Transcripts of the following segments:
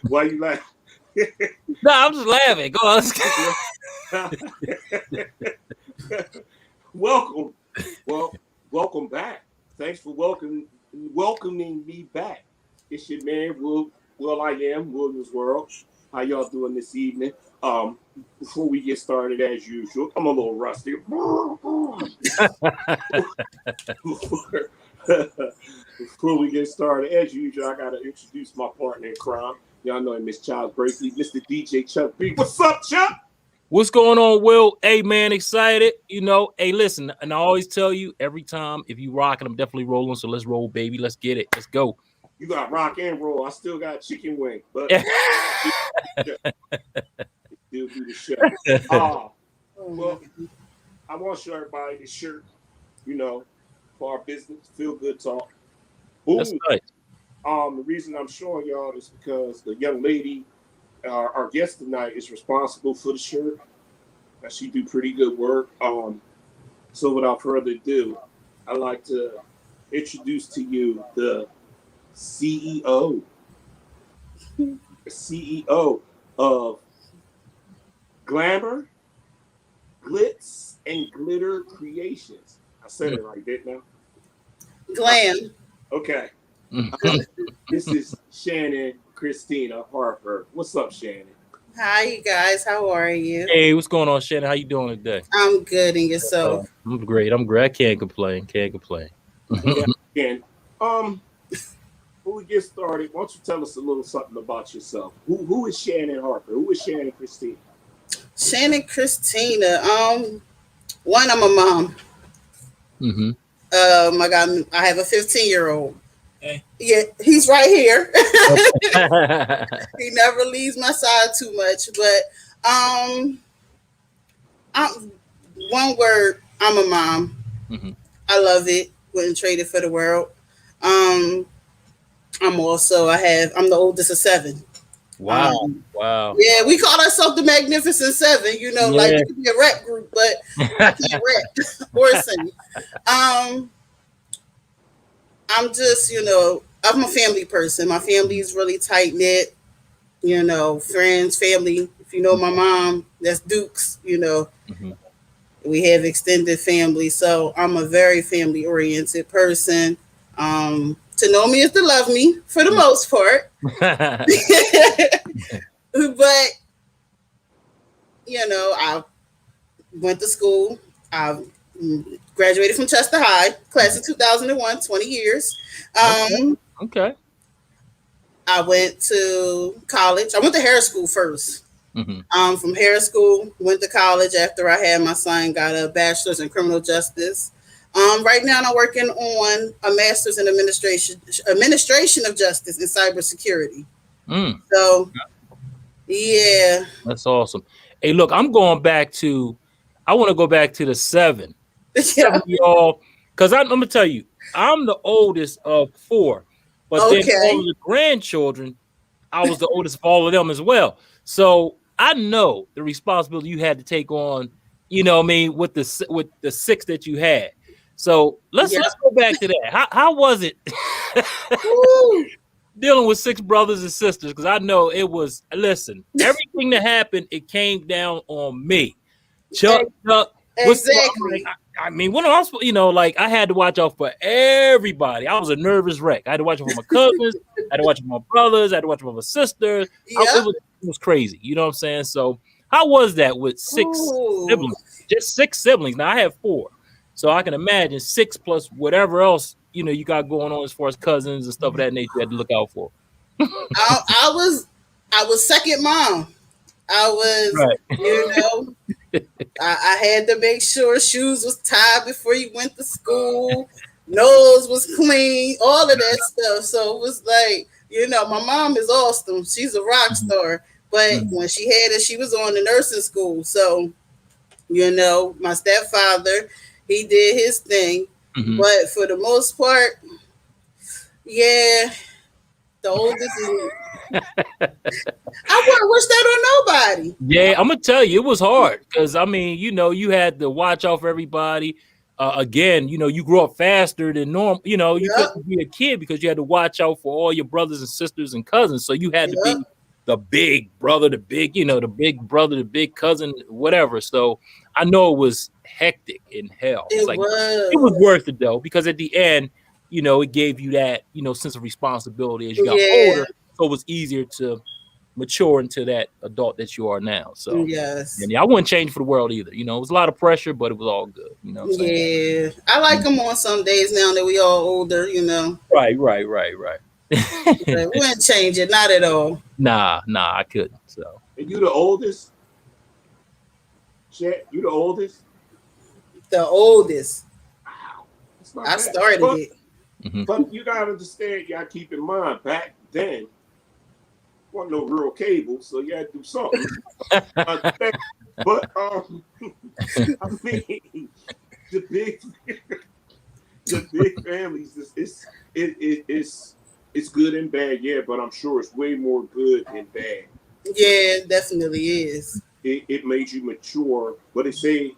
Why you laughing? No, I'm just laughing. Go on. Welcome. Well, welcome back. Thanks for welcoming me back. It's your man, Will I am, Williams World. How y'all doing this evening? Before we get started, as usual, I'm a little rusty. Before we get started, as usual, I gotta introduce my partner in crime. Y'all know him, Miss Child Brakely, Mr. DJ Chuck B. What's up, Chuck? What's going on, Will? Hey, man, excited. Hey, listen, and I always tell you every time, if you rocking, I'm definitely rolling. So let's roll, baby. Let's get it. Let's go. You got rock and roll. I still got chicken wing, but still do the show. Well, I want to show everybody this shirt, for our business, Feel Good Talk. Boom. That's nice. The reason I'm showing y'all is because the young lady, our guest tonight, is responsible for the shirt. She do pretty good work. So without further ado, I'd like to introduce to you the CEO of Glamour, Glitz and Glitter Kreations. I said it right, didn't I? Glam. Okay. This is Shannon Christina Harper. What's up, Shannon? Hi, you guys. How are you? Hey, what's going on, Shannon? How you doing today? I'm good, and yourself? I'm great. I can't complain. Yeah, again. Before we get started, why don't you tell us a little something about yourself? Who is Shannon Harper? Who is Shannon Christina? Shannon Christina. One, I'm a mom. Mm-hmm. I have a 15-year-old. Okay. Yeah, he's right here. He never leaves my side too much, but one word, I'm a mom. Mm-hmm. I love it. Wouldn't trade it for the world. I'm the oldest of 7. Wow. Wow. Yeah, we call ourselves the Magnificent 7, like it could be a rap group, but I can't rap or sing. I'm just, I'm a family person. My family is really tight knit, friends, family. If you know my mom, that's Dukes, Mm-hmm. We have extended family. So I'm a very family oriented person. To know me is to love me for the most part. But, I went to school. I graduated from Chester High, class of 2001, 20 years. Okay. I went to college. I went to Harris School first. Mm-hmm. From Harris School, went to college after I had my son, got a bachelor's in criminal justice. Right now, I'm working on a master's in administration of justice in cybersecurity. So, yeah. That's awesome. Hey, look, I want to go back to the 7. Yeah. 7 y'all, because I'm going to tell you, I'm the oldest of 4. But then all of the grandchildren, I was the oldest of all of them as well. So I know the responsibility you had to take on, with the 6 that you had. So let's go back to that. How was it dealing with 6 brothers and sisters? Because I know it was. Listen, everything that happened, it came down on me. Chuck. Exactly. When I was, I had to watch out for everybody. I was a nervous wreck. I had to watch out for my cousins. I had to watch out for my brothers. I had to watch out for my sister. Yeah. It was crazy. You know what I'm saying? So how was that with 6 siblings? Just 6 siblings. Now I have 4. So I can imagine 6 plus whatever else, you got going on as far as cousins and stuff of that nature you had to look out for. I was second mom. I was, right. I had to make sure shoes was tied before you went to school. Nose was clean, all of that stuff. So it was like, my mom is awesome. She's a rock star. But when she had it, she was on the nursing school. So, my stepfather, he did his thing. Mm-hmm. But for the most part, yeah, the oldest is... I wouldn't wish that on nobody. Yeah, I'm gonna tell you, it was hard because you had to watch out for everybody. again, you grow up faster than normal. You Yep. couldn't be a kid because you had to watch out for all your brothers and sisters and cousins. So you had to Yep. be the big brother, the big brother, the big cousin, whatever. So I know it was hectic in hell. It's It like it was was. worth it though, because at the end, it gave you that, sense of responsibility as you got Yeah. older. So it was easier to mature into that adult that you are now. So Yes. and yeah, I wouldn't change for the world either. It was a lot of pressure, but it was all good. You know what I'm saying? Yeah. I like them on some days now that we all older, Right. But we wouldn't change it, not at all. Nah, I couldn't. So And you the oldest? Chet, you the oldest? The oldest. Wow. That's not I bad. started but, it. But you gotta understand, you gotta keep in mind, back then, wasn't no real cable, so you had to do something. But I mean, the big families, it's good and bad, yeah, but I'm sure it's way more good than bad. Yeah, it definitely is. It made you mature, but they say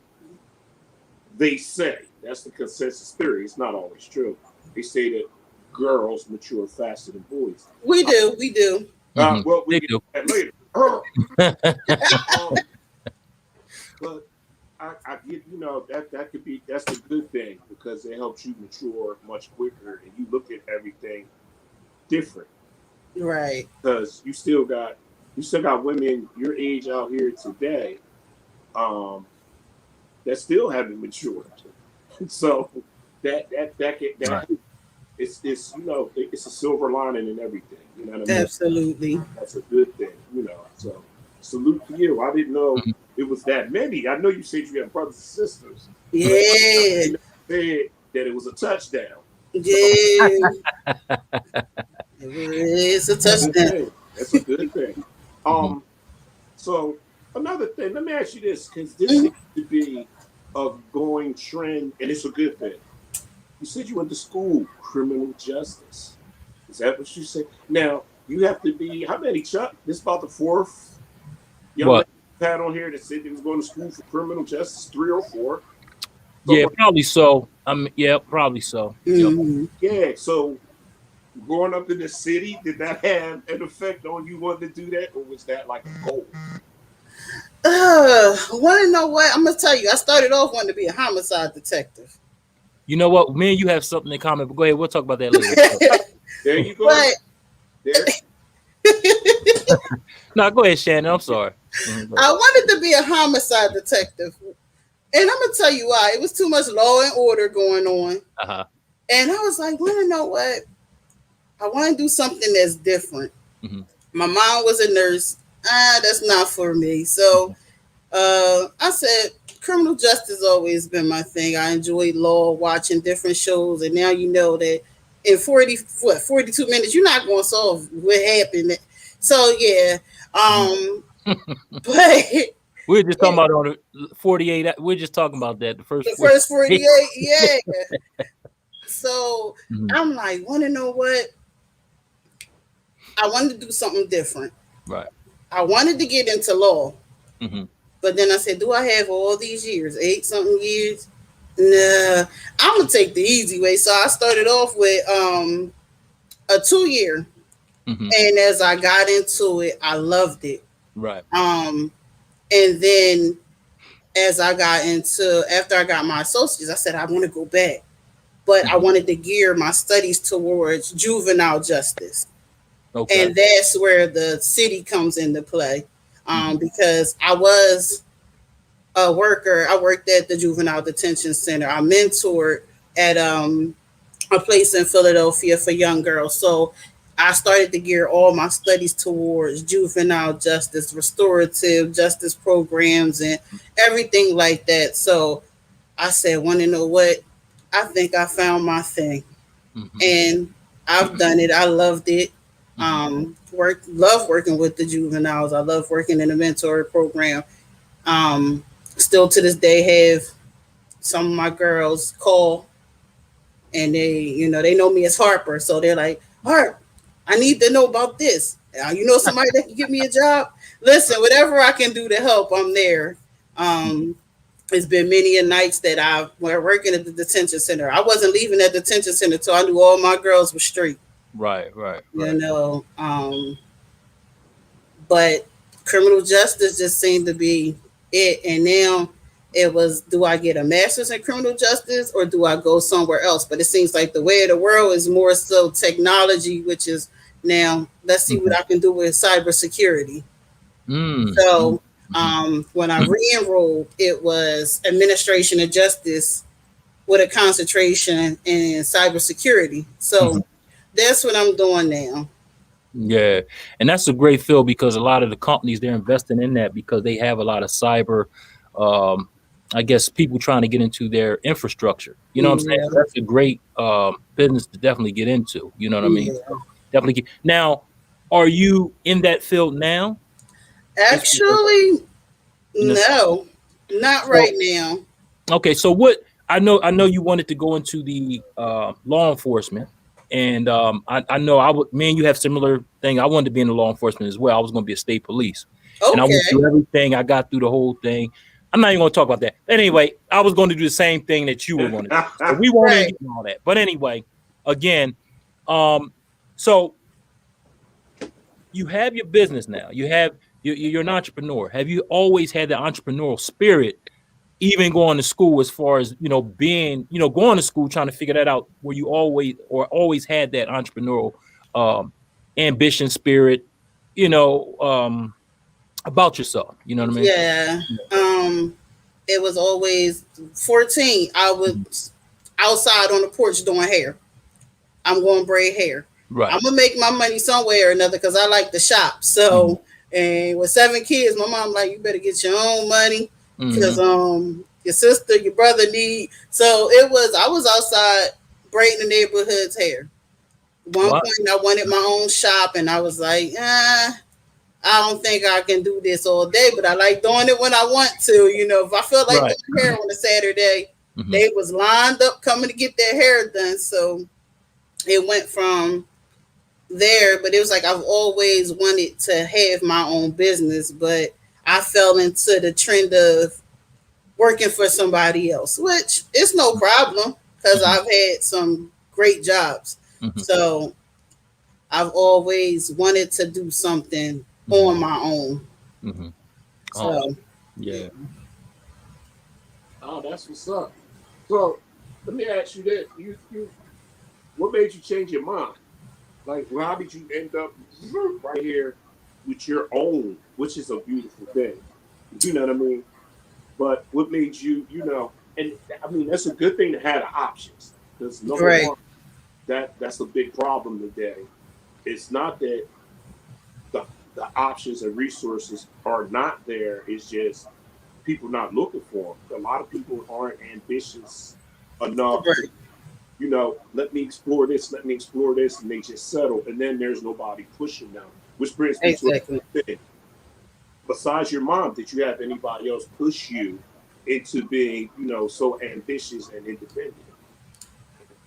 that's the consensus theory. It's not always true. They say that girls mature faster than boys. We do. Well, we They get do. that later. But I get, that's a good thing because it helps you mature much quicker and you look at everything different. Right. Because you still got women your age out here today, that still haven't matured. So that Right. it's it's a silver lining in everything. You know what I mean? Absolutely. That's a good thing. So salute to you. I didn't know it was that many. I know you said you had brothers and sisters. Yeah. Said that it was a touchdown. Yeah. It's a touchdown. That's a good thing. So another thing, let me ask you this, because this seems to be a going trend, and it's a good thing. You said you went to school, criminal justice. Is that what you said? Now you have to be how many, Chuck? This about the fourth young What? lady you had on here that said they was going to school for criminal justice, 3 or 4. Yeah, probably so. Yeah, probably so. Mhm. Yeah. So growing up in the city, did that have an effect on you wanting to do that, or was that like a goal? Want to know what? I'm gonna tell you. I started off wanting to be a homicide detective. You know what? Me and you have something in common, but go ahead. We'll talk about that later. There you go. But There. No, go ahead, Shannon. I'm sorry. I wanted to be a homicide detective. And I'm gonna tell you why. It was too much law and order going on. Uh-huh. And I was like, want to know what? I want to do something that's different. Mm-hmm. My mom was a nurse. That's not for me. So I said, criminal justice always been my thing. I enjoyed law, watching different shows, and now you know that in 42 minutes, you're not going to solve what happened. So yeah, but We're just talking about on the 48. We're just talking about that. The first 48, yeah. So I'm like, want to know what? I wanted to do something different. Right. I wanted to get into law. Mm-hmm. But then I said, do I have all these years? 8-something years? Nah, I'm going to take the easy way. So I started off with a 2-year. Mm-hmm. And as I got into it, I loved it. Right. And then as I got after I got my associates, I said, I want to go back. But I wanted to gear my studies towards juvenile justice. Okay. And that's where the city comes into play. Because I was a worker. I worked at the Juvenile Detention Center. I mentored at a place in Philadelphia for young girls. So I started to gear all my studies towards juvenile justice, restorative justice programs, and everything like that. So I said, want to know what? I think I found my thing. And I've done it. I loved it. Love working with the juveniles. I love working in the mentor program. Still to this day have some of my girls call and they know me as Harper. So they're like, Harp, I need to know about this. You know somebody that can give me a job? Listen, whatever I can do to help, I'm there. It's been many a nights that I were working at the detention center. I wasn't leaving that detention center till I knew all my girls were straight. Right. You know, but criminal justice just seemed to be it. And now it was, do I get a master's in criminal justice or do I go somewhere else? But it seems like the way of the world is more so technology, which is now let's see what I can do with cybersecurity. So when I re-enrolled, it was administration of justice with a concentration in cybersecurity. So that's what I'm doing now. Yeah, and that's a great field because a lot of the companies, they're investing in that because they have a lot of cyber, I guess, people trying to get into their infrastructure. You know what I'm saying? So that's a great business to definitely get into. You know what I mean? So definitely. Now, are you in that field now? Actually, no, not right now. Okay, so what I know you wanted to go into the law enforcement. And I know me and you have similar thing. I wanted to be in the law enforcement as well. I was going to be a state police. And I went through everything. I got through the whole thing. I'm not even going to talk about that. Anyway, I was going to do the same thing that you were going to do. So we won't get into all that. But anyway, again, so you have your business now. You're an entrepreneur. Have you always had the entrepreneurial spirit? Even going to school, as far as being going to school, trying to figure that out, where you always had that entrepreneurial ambition spirit, about yourself. You know what I mean? Yeah. It was always 14. I was outside on the porch doing hair. I'm going to braid hair. Right. I'm gonna make my money somewhere or another because I like to shop. So, and with 7 kids, my mom like, you better get your own money. Because your sister, your brother need. So I was outside braiding the neighborhood's hair. One point I wanted my own shop and I was like, I don't think I can do this all day, but I like doing it when I want to. If I feel like doing hair on a Saturday, they was lined up coming to get their hair done. So it went from there, but it was like I've always wanted to have my own business, but I fell into the trend of working for somebody else, which is no problem because I've had some great jobs. So I've always wanted to do something on my own. So yeah. Oh, that's what's up. So let me ask you this: what made you change your mind? Like, how did you end up right here with your own, which is a beautiful thing? You know what I mean? But what made you, and I mean, that's a good thing to have the options. Because number one, that's a big problem today. It's not that the options and resources are not there. It's just people not looking for them. A lot of people aren't ambitious enough to, let me explore this, and they just settle. And then there's nobody pushing them. Which brings me to a thing. Besides your mom, did you have anybody else push you into being, so ambitious and independent?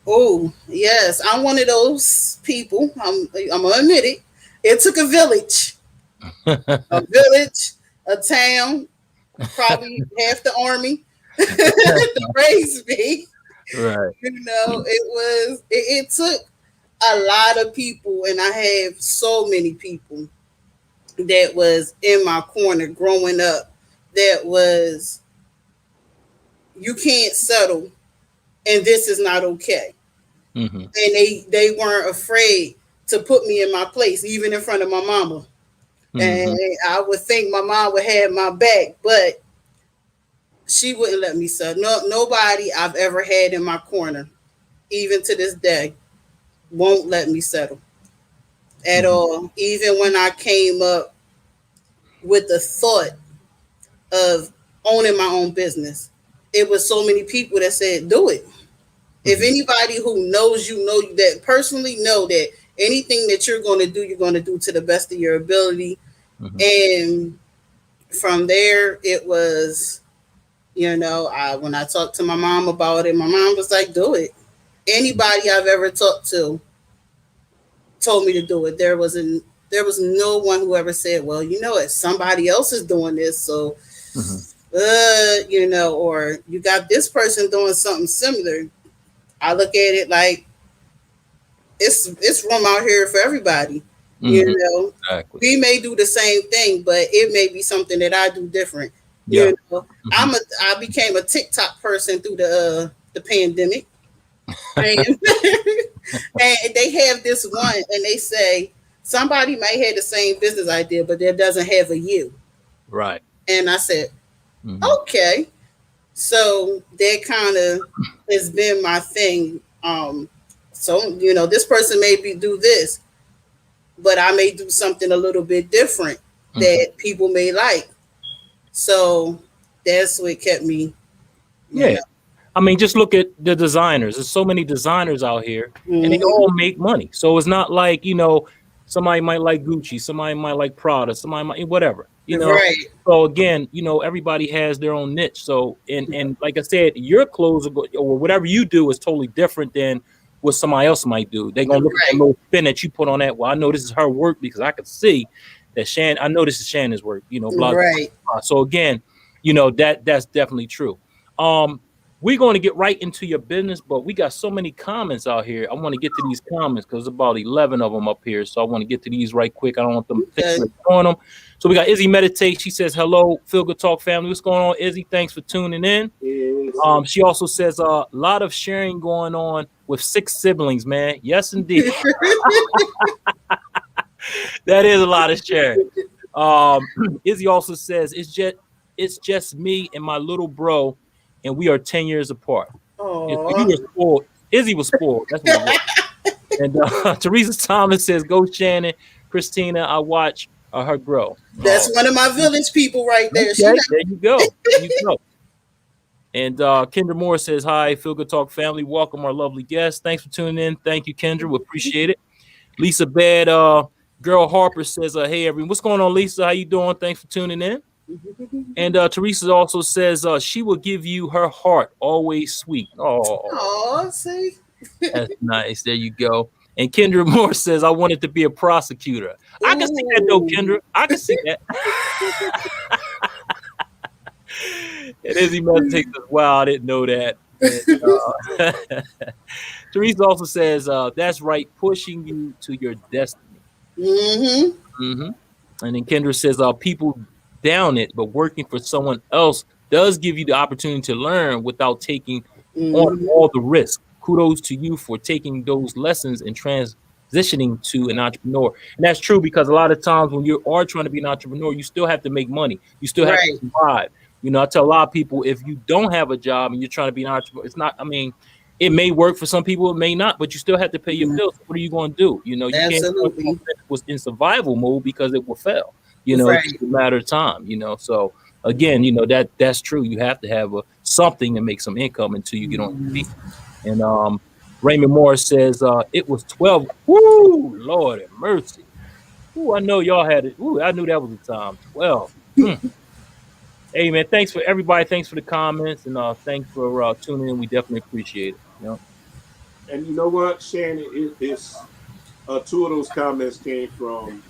Oh, yes. I'm one of those people. I'm gonna admit it. It took a village. A town, probably half the army to raise me. Right. It took a lot of people, and I have so many people that was in my corner growing up that was, you can't settle and this is not okay. And they weren't afraid to put me in my place, even in front of my mama. And I would think my mom would have my back, but she wouldn't let me settle. Nobody I've ever had in my corner, even to this day, won't let me settle at all. Even when I came up with the thought of owning my own business, it was so many people that said, do it. If anybody who knows you know that personally know that anything that you're going to do to the best of your ability. And from there, it was, when I talked to my mom about it, my mom was like, do it. Anybody I've ever talked to told me to do it. There was no one who ever said, well, if somebody else is doing this, so or you got this person doing something similar. I look at it like it's room out here for everybody. Exactly. We may do the same thing, but it may be something that I do different. Yeah. I became a TikTok person through the pandemic. And, and they have this one, and they say somebody might have the same business idea, but that doesn't have a you. Right. And I said, okay. So that kind of has been my thing. So this person maybe do this, but I may do something a little bit different that people may like. So that's what kept me. Yeah. I mean, just look at the designers. There's so many designers out here, and they all make money. So it's not like, somebody might like Gucci, somebody might like Prada, somebody might whatever. Right. So again, everybody has their own niche. So and like I said, your clothes or whatever you do is totally different than what somebody else might do. They're gonna look at the little spin that you put on that. Well, I know this is her work because I can see that I know this is Shannon's work. Blah, blah, blah. So again, that's definitely true. We're going to get right into your business, but we got so many comments out here. I want to get to these comments because there's about 11 of them up here. So I want to get to these right quick. I don't want them to think we're on them. So we got Izzy Meditate. She says, hello, Feel Good Talk family. What's going on, Izzy? Thanks for tuning in. She also says a lot of sharing going on with 6 siblings, man. Yes, indeed. That is a lot of sharing. Izzy also says, it's just me and my little bro, and we are 10 years apart. You were spoiled. Izzy was spoiled. That's what it was. And Teresa Thomas says, go Shannon. Christina, I watch her grow. That's one of my village people right there. Okay, there you go. There you go. And Kendra Moore says, hi, Feel Good Talk family. Welcome our lovely guests. Thanks for tuning in. Thank you, Kendra. We appreciate it. Lisa Bad, girl Harper says, hey, everyone. What's going on, Lisa? How you doing? Thanks for tuning in. And Teresa also says she will give you her heart, always sweet. Oh, see, that's nice. There you go. And Kendra Moore says, I wanted to be a prosecutor. I can see that though, Kendra. I can see that. And Izzy meditates as well. I didn't know that. And, Teresa also says, that's right, pushing you to your destiny. And then Kendra says, people down it, but working for someone else does give you the opportunity to learn without taking on all the risk. Kudos to you for taking those lessons and transitioning to an entrepreneur. And that's true because a lot of times when you are trying to be an entrepreneur, you still have to make money. You still have to survive. I tell a lot of people, if you don't have a job and you're trying to be an entrepreneur, it's not, it may work for some people, it may not, but you still have to pay your bills. What are you going to do? You can't was in survival mode because it will fail. It's a matter of time, So again, that's true. You have to have something to make some income until you get on your feet. And Raymond Morris says it was 12. Woo, Lord have mercy. Ooh, I know y'all had it. Ooh, I knew that was the time. 12. Hey man, thanks for everybody. Thanks for the comments and thanks for tuning in. We definitely appreciate it. And you know what, Shannon, it's 2 of those comments came from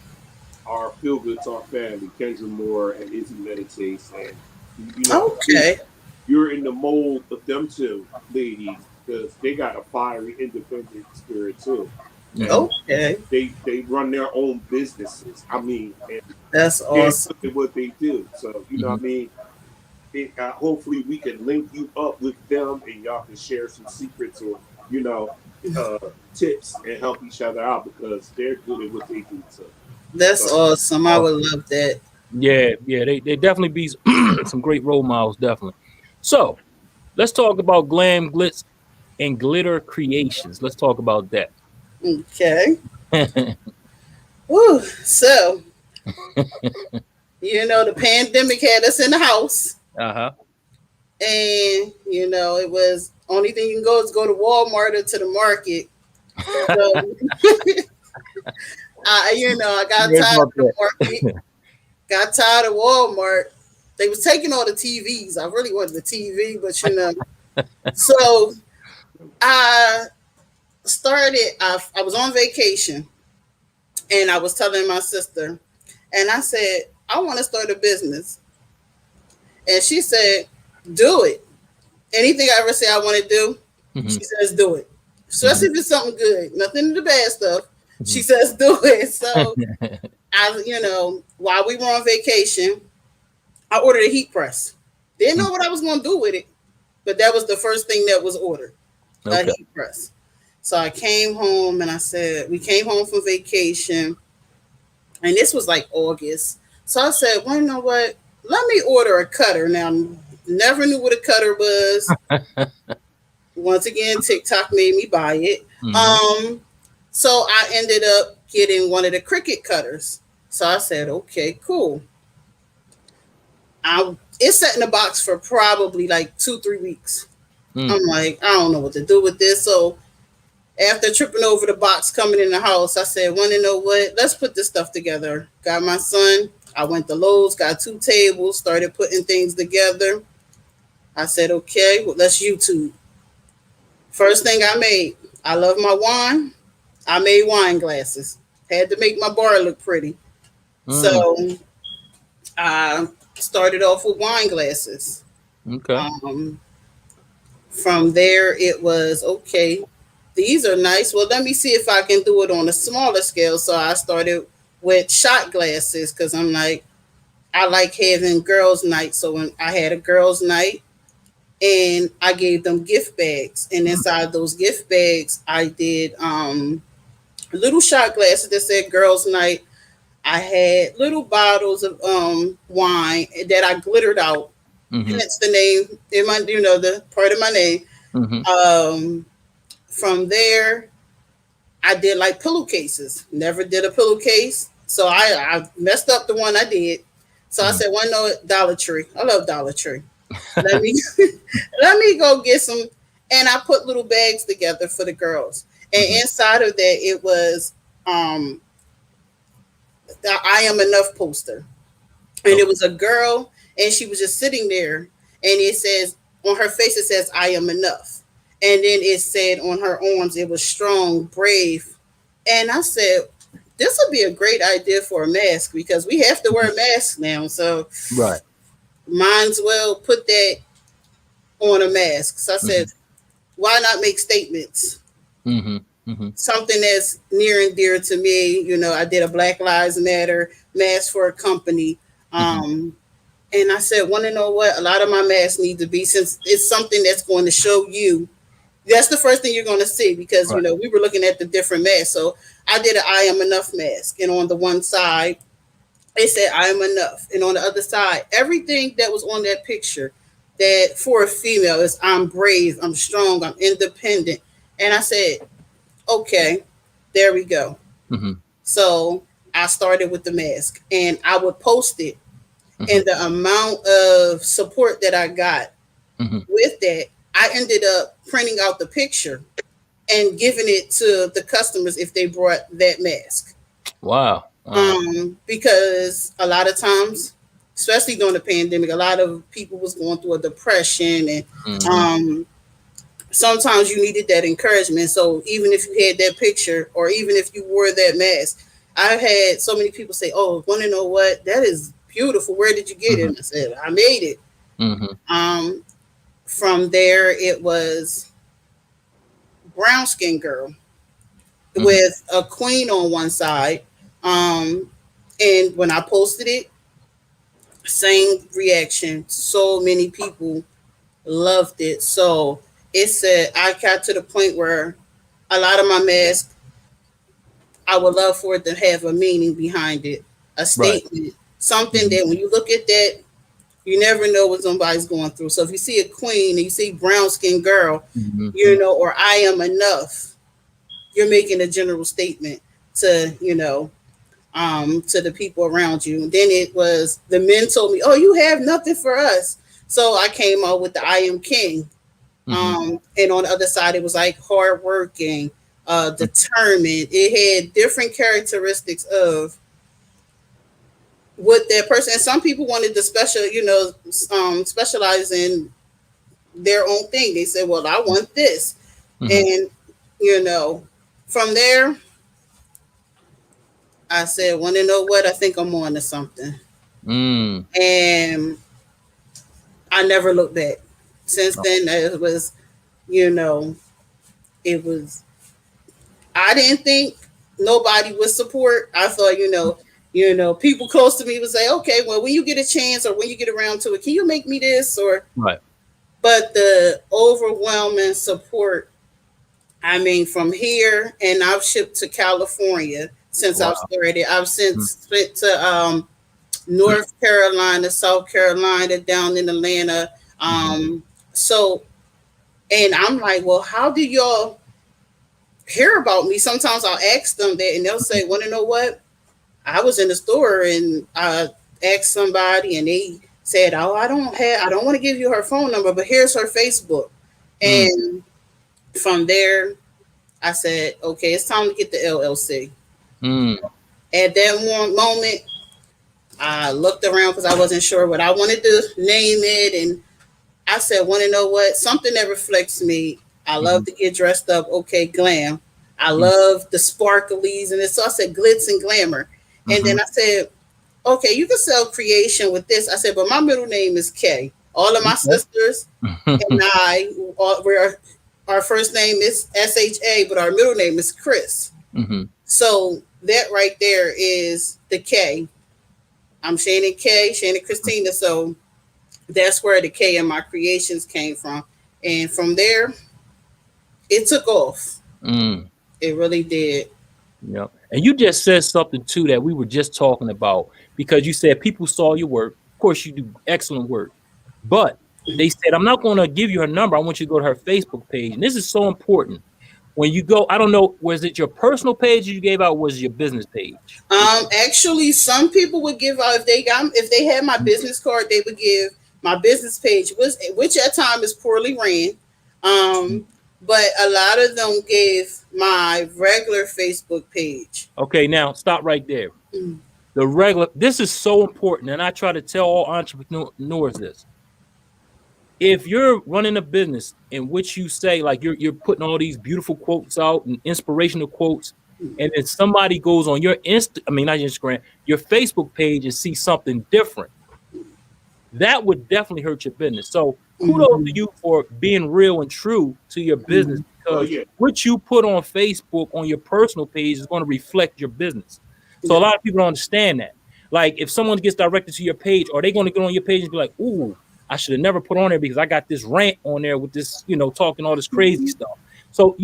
our Feel Good Talk family, Kendra Moore and Izzy Meditates. And you're in the mold of them 2 ladies because they got a fiery, independent spirit too. And they run their own businesses. And that's awesome. At what they do. So what I mean. Hopefully we can link you up with them and y'all can share some secrets or tips and help each other out because they're good at what they do. So that's awesome. I would love that. Yeah, they definitely be some great role models, definitely. So let's talk about Glam, Glitz, and Glitter Kreations. Let's talk about that. Okay. Woo. So the pandemic had us in the house. And it was only thing you can go is go to Walmart or to the market. So, I got tired of the market. Got tired of Walmart. They was taking all the TVs. I really wanted the TV, but so I was on vacation and I was telling my sister, and I said, I want to start a business. And she said, do it. Anything I ever say I want to do, she says, do it. Especially if it's something good, nothing of the bad stuff. She says, do it. So while we were on vacation, I ordered a heat press. Didn't know what I was going to do with it, but that was the first thing that was ordered, a heat press. So I came home and I said, we came home from vacation, and this was like August. So I said, well, you know what? Let me order a cutter. Now, never knew what a cutter was. Once again, TikTok made me buy it. So I ended up getting one of the Cricut cutters. So I said, okay, cool. It's sat in the box for probably like 2-3 weeks. I'm like, I don't know what to do with this. So after tripping over the box coming in the house, I said, want to know what? Let's put this stuff together. Got my son. I went to Lowe's, got 2 tables, started putting things together. I said, okay, well, let's YouTube. First thing I made, I love my wine. I made wine glasses. Had to make my bar look pretty. So I started off with wine glasses. Okay. From there, it was, okay, these are nice. Well, let me see if I can do it on a smaller scale. So I started with shot glasses because I'm like, I like having girls' night. So when I had a girls' night, and I gave them gift bags. And inside those gift bags, I did little shot glasses that said girls' night. I had little bottles of wine that I glittered out. Hence the name in my, the part of my name. From there, I did like pillowcases. Never did a pillowcase. So I messed up the one I did. So I said, well, no, Dollar Tree. I love Dollar Tree. Let me go get some. And I put little bags together for the girls. And inside of that, it was the I Am Enough poster. And it was a girl, and she was just sitting there. And it says, on her face, it says, I am enough. And then it said on her arms, it was strong, brave. And I said, this would be a great idea for a mask because we have to wear masks now. So right. Might as well put that on a mask. So I said, why not make statements? Something that's near and dear to me. I did a Black Lives Matter mask for a company. And I said, want to know what? A lot of my masks need to be, since it's something that's going to show you. That's the first thing you're going to see because, we were looking at the different masks. So I did an I Am Enough mask. And on the one side, it said, I am enough. And on the other side, everything that was on that picture that for a female is I'm brave, I'm strong, I'm independent. And I said, okay, there we go. So I started with the mask and I would post it. And the amount of support that I got with that, I ended up printing out the picture and giving it to the customers if they brought that mask. Wow. Because a lot of times, especially during the pandemic, a lot of people was going through a depression and sometimes you needed that encouragement. So even if you had that picture or even if you wore that mask, I've had so many people say, oh, want to know what? That is beautiful. Where did you get it? And I said, I made it. From there, it was brown skin girl with a queen on one side. And when I posted it, same reaction. So many people loved it. So it said, I got to the point where a lot of my masks, I would love for it to have a meaning behind it, a statement, something that when you look at that, you never know what somebody's going through. So if you see a queen and you see brown skin girl, or I am enough, you're making a general statement to, to the people around you. And then it was the men told me, oh, you have nothing for us. So I came out with the I am king. And on the other side, it was like hardworking, determined. It had different characteristics of what that person, and some people wanted to specialize in their own thing. They said, well, I want this. And, from there, I said, want to know what? I think I'm on to something. And I never looked back. Since then, it was, you know, it was. I didn't think nobody would support. I thought, people close to me would say, okay, well, when you get a chance or when you get around to it, can you make me this or Right. But the overwhelming support, I mean, from here, and I've shipped to California since I've started. I've since went to North Carolina, South Carolina, down in Atlanta. So, and I'm like, well, how do y'all hear about me? Sometimes I'll ask them that, and they'll say, "Want to know what? I was in the store and I asked somebody, and they said, "Oh, I don't want to give you her phone number, but here's her Facebook." And from there, I said, "Okay, it's time to get the LLC." At that moment, I looked around because I wasn't sure what I wanted to name it, and I said, "Want to know what? Something that reflects me. I love to get dressed up. Okay, glam. I love the sparklies and this." So I said, "Glitz and Glamour." And then I said, "Okay, you can sell creation with this." I said, "But my middle name is K. All of my sisters and I, our first name is SHA, but our middle name is Chris." So that right there is the K. I'm Shannon K, Shannon Christina. So that's where the K in my creations came from. And from there, it took off. It really did. Yeah. And you just said something too that we were just talking about, because you said people saw your work. Of course, you do excellent work, but they said, "I'm not going to give you her number. I want you to go to her Facebook page." And this is so important. When you go, I don't know, was it your personal page you gave out? Was it your business page? Actually, some people would give out if they had my business card, they would give my business page, which at time is poorly ran. But a lot of them gave my regular Facebook page. Okay, now stop right there. This is so important, and I try to tell all entrepreneurs this. If you're running a business in which you say, like, you're putting all these beautiful quotes out and inspirational quotes, and then somebody goes on your your Facebook page and see something different, that would definitely hurt your business. So kudos to you for being real and true to your business, because what you put on Facebook on your personal page is going to reflect your business. So a lot of people don't understand that. Like, if someone gets directed to your page, are they going to get on your page and be like, "Ooh, I should have never put on there because I got this rant on there with this, talking all this crazy stuff." So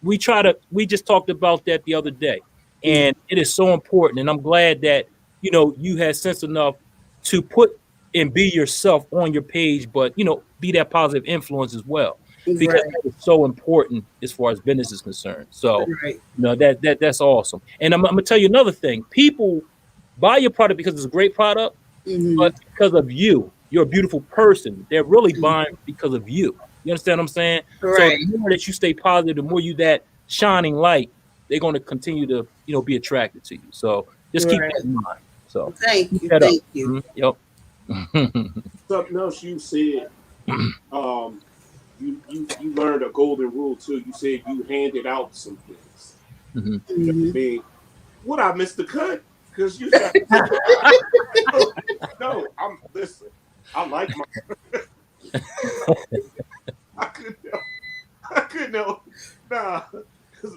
we just talked about that the other day, and it is so important. And I'm glad that, you had sense enough to put and be yourself on your page, but, be that positive influence as well, because it's so important as far as business is concerned. So, that's awesome. And I'm going to tell you another thing. People buy your product because it's a great product, but because of you. You're a beautiful person. They're really buying because of you. You understand what I'm saying? Right. So the more that you stay positive, the more you that shining light, they're going to continue to, be attracted to you. So just keep that in mind. So thank you. Yep. Something else you said, you learned a golden rule too. You said you handed out some things. You know what I mean? Would I miss the cut? Because you said, no, listen. I like my. I couldn't know. Nah, because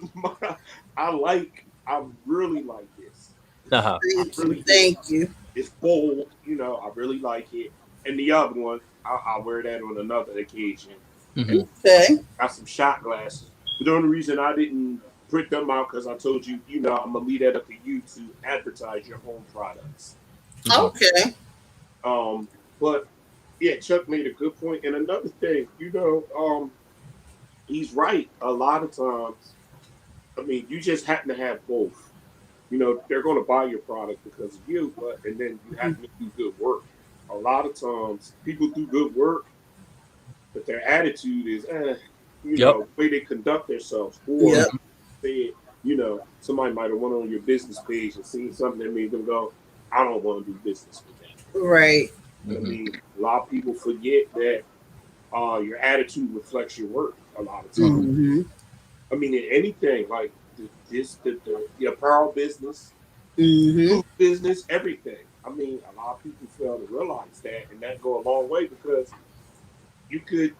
I really like this. Thank you. It's bold, I really like it. And the other one, I'll wear that on another occasion. Okay. Got some shot glasses. But the only reason I didn't print them out, because I told you, I'm gonna leave that up to you to advertise your own products. Okay. But yeah, Chuck made a good point. And another thing, he's right. A lot of times, you just happen to have both. They're going to buy your product because of you, and then you happen to do good work. A lot of times, people do good work, but their attitude is, the way they conduct themselves. Or somebody might have went on your business page and seen something that made them go, "I don't want to do business with that." Right. A lot of people forget that your attitude reflects your work a lot of times. In anything, like the apparel business, food business, everything. I mean, a lot of people fail to realize that, and that go a long way because you could,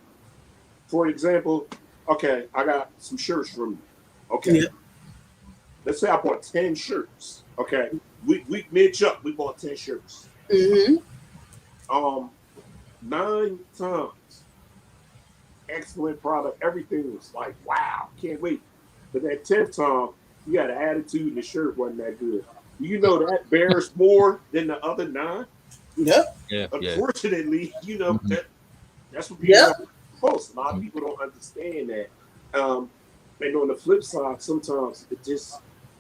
for example, okay, I got some shirts from you. Okay. Yeah. Let's say I bought 10 shirts. Okay. We mid up, we bought 10 shirts. 9 times. Excellent product. Everything was like, wow, can't wait. But that 10th time, you had an attitude and the shirt wasn't that good. You know that bears more than the other 9? Yep. Yeah. Unfortunately, you know, that's what people post. A lot of people don't understand that. And on the flip side, sometimes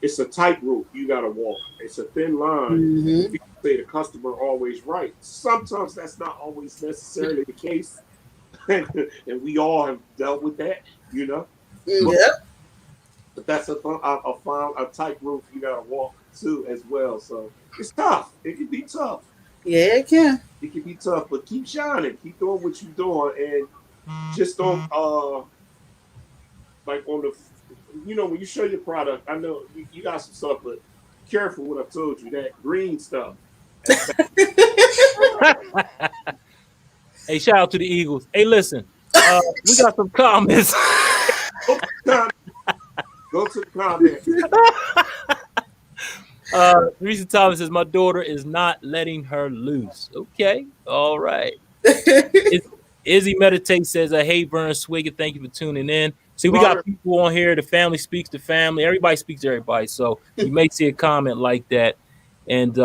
it's a tightrope you gotta walk. It's a thin line. People say the customer always right. Sometimes that's not always necessarily the case. And we all have dealt with that, you know. But that's a tightrope you gotta walk too as well. So it's tough. It can be tough. Yeah, it can. It can be tough, but keep shining, keep doing what you're doing, and just don't like on the, you know, when you show your product. I know you got some stuff, but careful what I told you. That green stuff. Hey, shout out to the Eagles. Hey, listen, we got some comments. Go to the comments. Teresa Thomas says, my daughter is not letting her loose. Okay. All right. Izzy Meditate says, hey, Vern Swigger, thank you for tuning in. See, we got people on here. The family speaks to family. Everybody speaks to everybody. So you may see a comment like that. And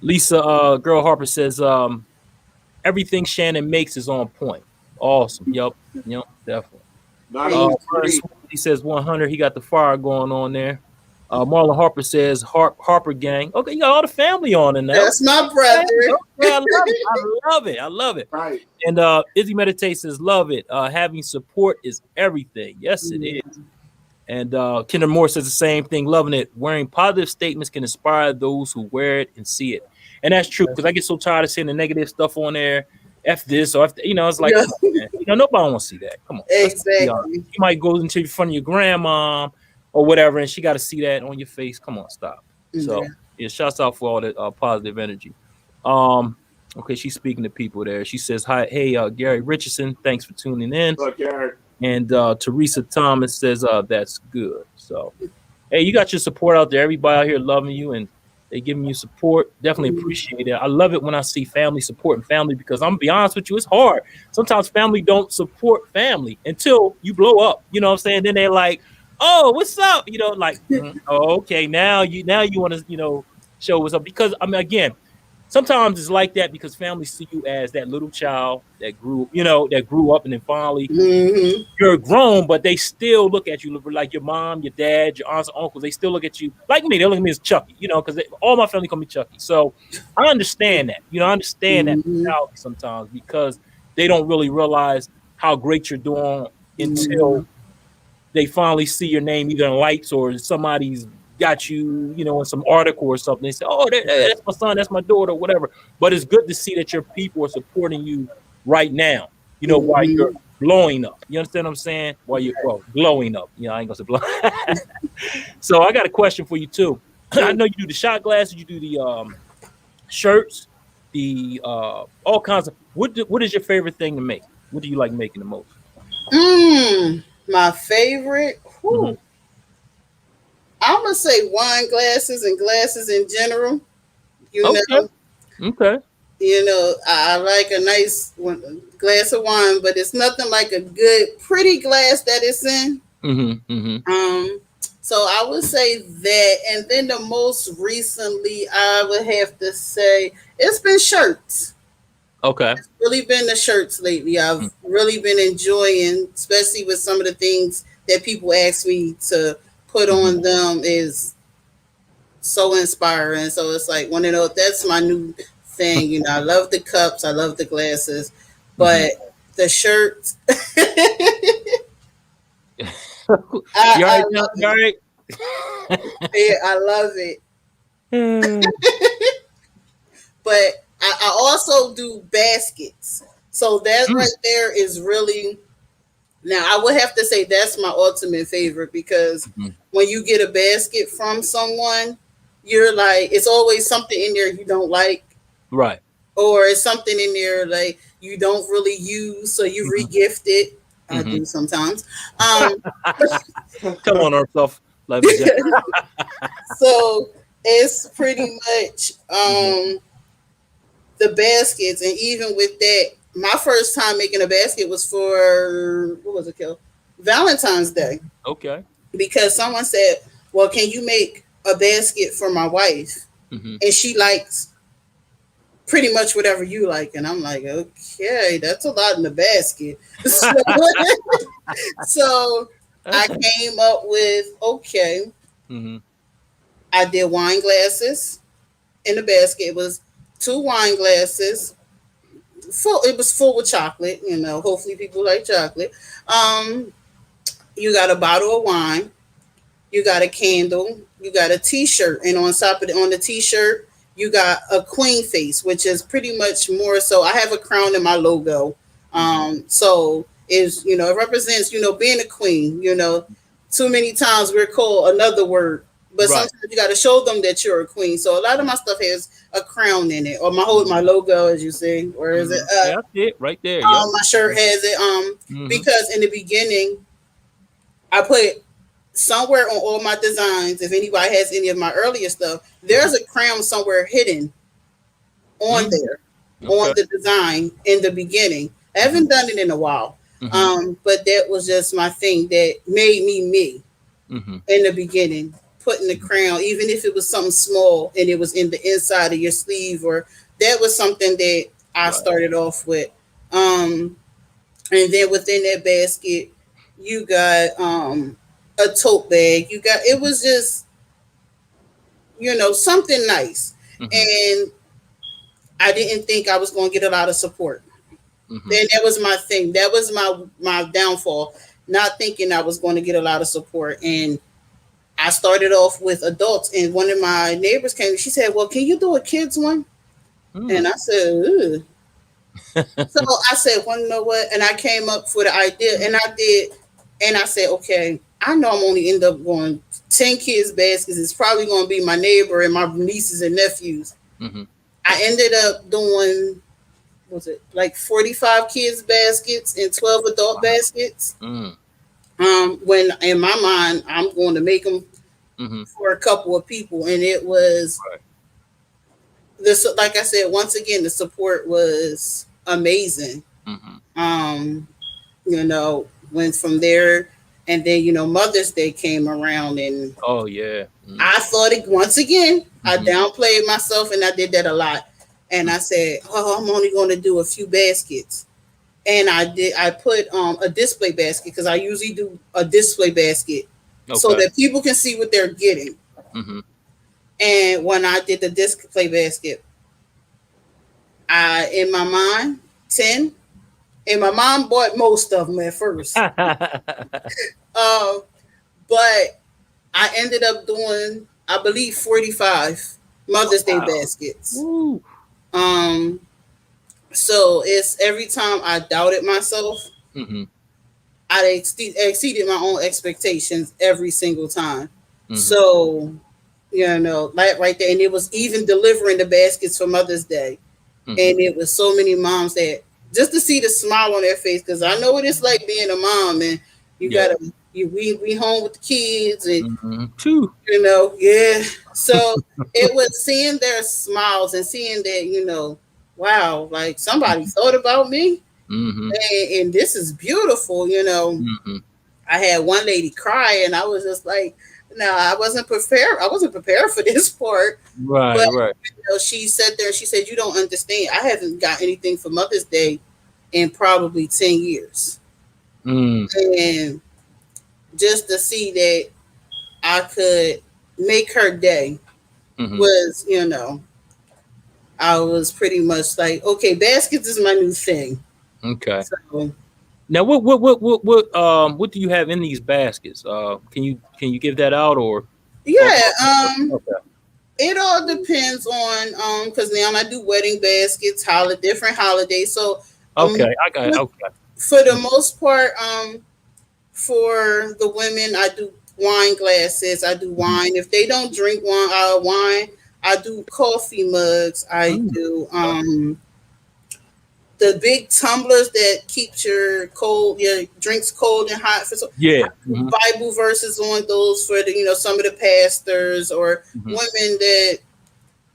Lisa, girl Harper says, everything Shannon makes is on point. Awesome. Yep, definitely. He says 100. He got the fire going on there. Marlon Harper says Harper gang. Okay, you got all the family on in there. That's my brother. Okay, I love it. Right. And Izzy Meditate says, love it. Having support is everything. Yes, it is. And Kendra Moore says the same thing, loving it. Wearing positive statements can inspire those who wear it and see it. And that's true, because I get so tired of seeing the negative stuff on there. F this or F, it's like, nobody wants to see that. Come on. Exactly. You might go into front of your grandma or whatever, and she got to see that on your face. Come on, stop. So, shouts out for all that positive energy. Okay, she's speaking to people there. She says, hi, hey, Gary Richardson, thanks for tuning in. Look, Gary. And Teresa Thomas says, that's good. So, hey, you got your support out there. Everybody out here loving you, and they giving you support. Definitely appreciate it. I love it when I see family supporting family, because I'm gonna be honest with you, it's hard. Sometimes family don't support family until you blow up. You know what I'm saying? Then they're like, oh, what's up? Oh, okay, now you want to, show what's up. Because I mean, again, sometimes it's like that because family see you as that little child that grew up, and then finally you're grown, but they still look at you like your mom, your dad, your aunts, and uncles. They still look at you like me. They look at me as Chucky, because all my family call me Chucky. So I understand that. I understand that mentality sometimes, because they don't really realize how great you're doing until they finally see your name either in lights or somebody's got you, in some article or something. They say, oh, that's my son, that's my daughter, whatever. But it's good to see that your people are supporting you right now, while you're blowing up. You understand what I'm saying? While you're glowing up. I ain't gonna say blow. So I got a question for you too. I know you do the shot glasses, you do the shirts, the all kinds of. What is your favorite thing to make? What do you like making the most? My favorite. I'm gonna say wine glasses and glasses in general. Okay. I like a nice glass of wine, but it's nothing like a good, pretty glass that it's in. So I would say that, and then the most recently, I would have to say it's been shirts. Okay. It's really been the shirts lately. I've really been enjoying, especially with some of the things that people ask me to put on them is so inspiring. So it's like, that's my new thing. I love the cups, I love the glasses, but the shirts. I love it. But I also do baskets. So that right there is really. Now, I would have to say that's my ultimate favorite, because when you get a basket from someone, you're like, it's always something in there you don't like, Right. or it's something in there like you don't really use, so you regift it. I do sometimes. Come on, Earth. Like So it's pretty much the baskets, and even with that, my first time making a basket was for what was it called? Valentine's Day. Okay. Because someone said, "Well, can you make a basket for my wife?" And she likes pretty much whatever you like, and I'm like, okay, that's a lot in the basket. So I came up with okay. I did wine glasses in the basket. It was 2 wine glasses. Full. It was full with chocolate. You know, hopefully people like chocolate. You got a bottle of wine. You got a candle. You got a T-shirt, and on top of it, on the T-shirt, you got a queen face, which is pretty much more so. I have a crown in my logo, so is it represents being a queen. Too many times we're called another word, but sometimes you got to show them that you're a queen. So a lot of my stuff has a crown in it, or my logo, as you see, or is it? That's it right there. My shirt has it. Because in the beginning, I put somewhere on all my designs. If anybody has any of my earlier stuff, there's a crown somewhere hidden on there on the design in the beginning. I haven't done it in a while. But that was just my thing that made me in the beginning, putting the crown, even if it was something small and it was in the inside of your sleeve, or that was something that I started off with. And then within that basket, you got a tote bag. It was just, something nice. And I didn't think I was going to get a lot of support. And that was my thing. That was my downfall, not thinking I was going to get a lot of support. And I started off with adults, and one of my neighbors came. She said, "Well, can you do a kids one?" And I said, "Ugh." So I said, "Well, you know what?" And I came up with the idea, and I did. And I said, "Okay, I know I'm only end up going 10 kids baskets. It's probably going to be my neighbor and my nieces and nephews." I ended up doing, was it like 45 kids baskets and 12 adult baskets. When in my mind, I'm going to make them for a couple of people. And it was this, like I said, once again, the support was amazing. Went from there, and then, Mother's Day came around, and I thought it once again, I downplayed myself, and I did that a lot. And I said, I'm only going to do a few baskets. And I put a display basket, because I usually do a display basket so that people can see what they're getting. And when I did the display basket, in my mind, 10, and my mom bought most of them at first. But I ended up doing, I believe, 45 Mother's Day baskets. So it's every time I doubted myself, I exceeded my own expectations every single time. So, like right there. And it was even delivering the baskets for Mother's Day. And it was so many moms that just to see the smile on their face, because I know what it's like being a mom, and we home with the kids, and So it was seeing their smiles and seeing that, wow, like somebody thought about me, and this is beautiful. I had one lady cry, and I was just like, no, I wasn't prepared. I wasn't prepared for this part. But, she sat there and she said, "You don't understand. I haven't got anything for Mother's Day in probably 10 years. And just to see that I could make her day was, I was pretty much like, okay, baskets is my new thing." Okay. So, now, what do you have in these baskets? Can you give that out, or? Yeah. It all depends on because now I do wedding baskets, different holidays. So okay, I got it. Okay. For the most part, for the women, I do wine glasses. I do wine. If they don't drink wine, I do coffee mugs. I do the big tumblers that keeps your drinks cold and hot. Bible verses on those for the some of the pastors or women that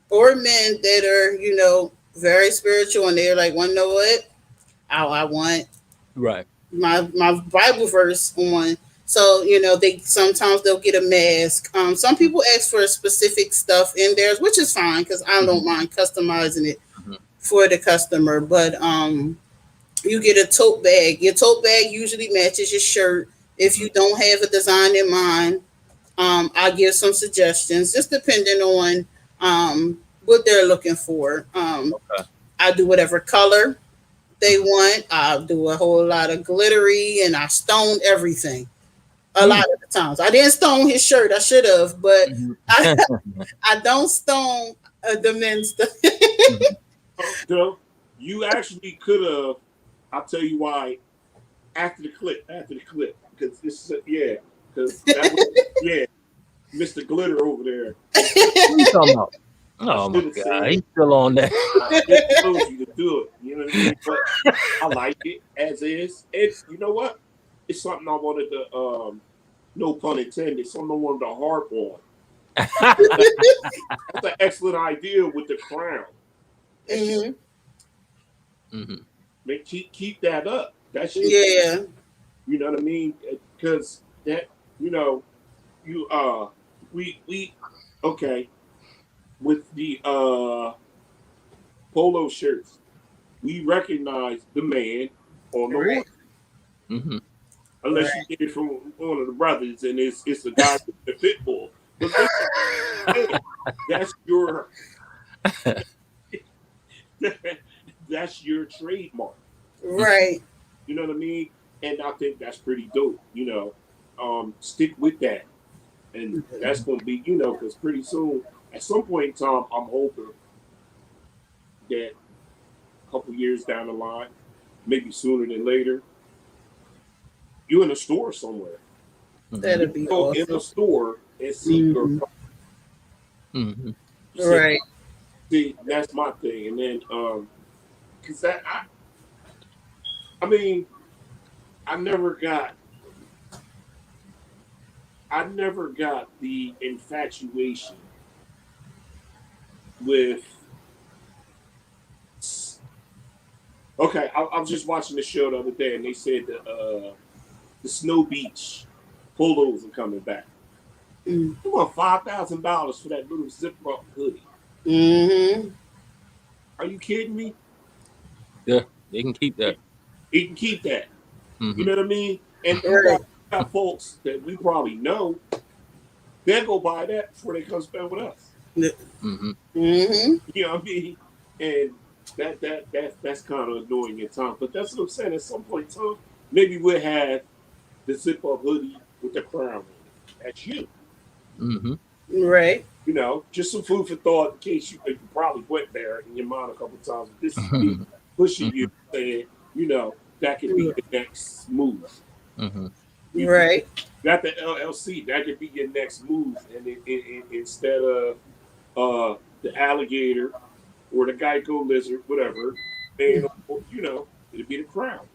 or men that are very spiritual and they're like, well, you know what? I want my Bible verse on. So they sometimes they'll get a mask. Some people ask for specific stuff in theirs, which is fine because I don't mind customizing it for the customer. But you get a tote bag. Your tote bag usually matches your shirt. If you don't have a design in mind, I give some suggestions, just depending on what they're looking for. I do whatever color they want. I do a whole lot of glittery, and I stone everything. A lot of the times, I didn't stone his shirt. I should have, but I don't stone the men's stuff. So you actually could have. I'll tell you why. After the clip, because this is because that was Mr. Glitter over there. What are you talking about? Oh my God, he's still on that. I told you to do it. You know what I mean? But I like it as is. And you know what? It's something I wanted to, no pun intended, something I wanted to harp on. That's an excellent idea with the crown. Keep that up. That's you know what I mean? Because that you we okay with the polo shirts, we recognize the man on the horse. Unless you get it from one of the brothers and it's the guy with the pit bull. But that's your trademark. Right. You know what I mean? And I think that's pretty dope. Stick with that. And that's going to be, because pretty soon, at some point in time, I'm hoping that a couple years down the line, maybe sooner than later, you're in a store somewhere. That'd be awesome. In a store and see your right. See, that's my thing. And then, because that, I mean, I never got the infatuation with. Okay, I was just watching the show the other day, and they said the Snow Beach polos are coming back. You want $5,000 for that little zip-up hoodie? Are you kidding me? Yeah, they can keep that. He can keep that. You know what I mean? And got folks that we probably know, they'll go buy that before they come spend with us. You know what I mean? And that's kind of annoying at times. But that's what I'm saying. At some point in time, maybe we'll have the zip-up hoodie with the crown on it. That's you. Right. Just some food for thought in case you probably went there in your mind a couple of times. This is me pushing you, saying, that could be the next move. Right. Got the LLC, that could be your next move. And instead of the alligator or the Geico lizard, whatever, and, it'd be the crown.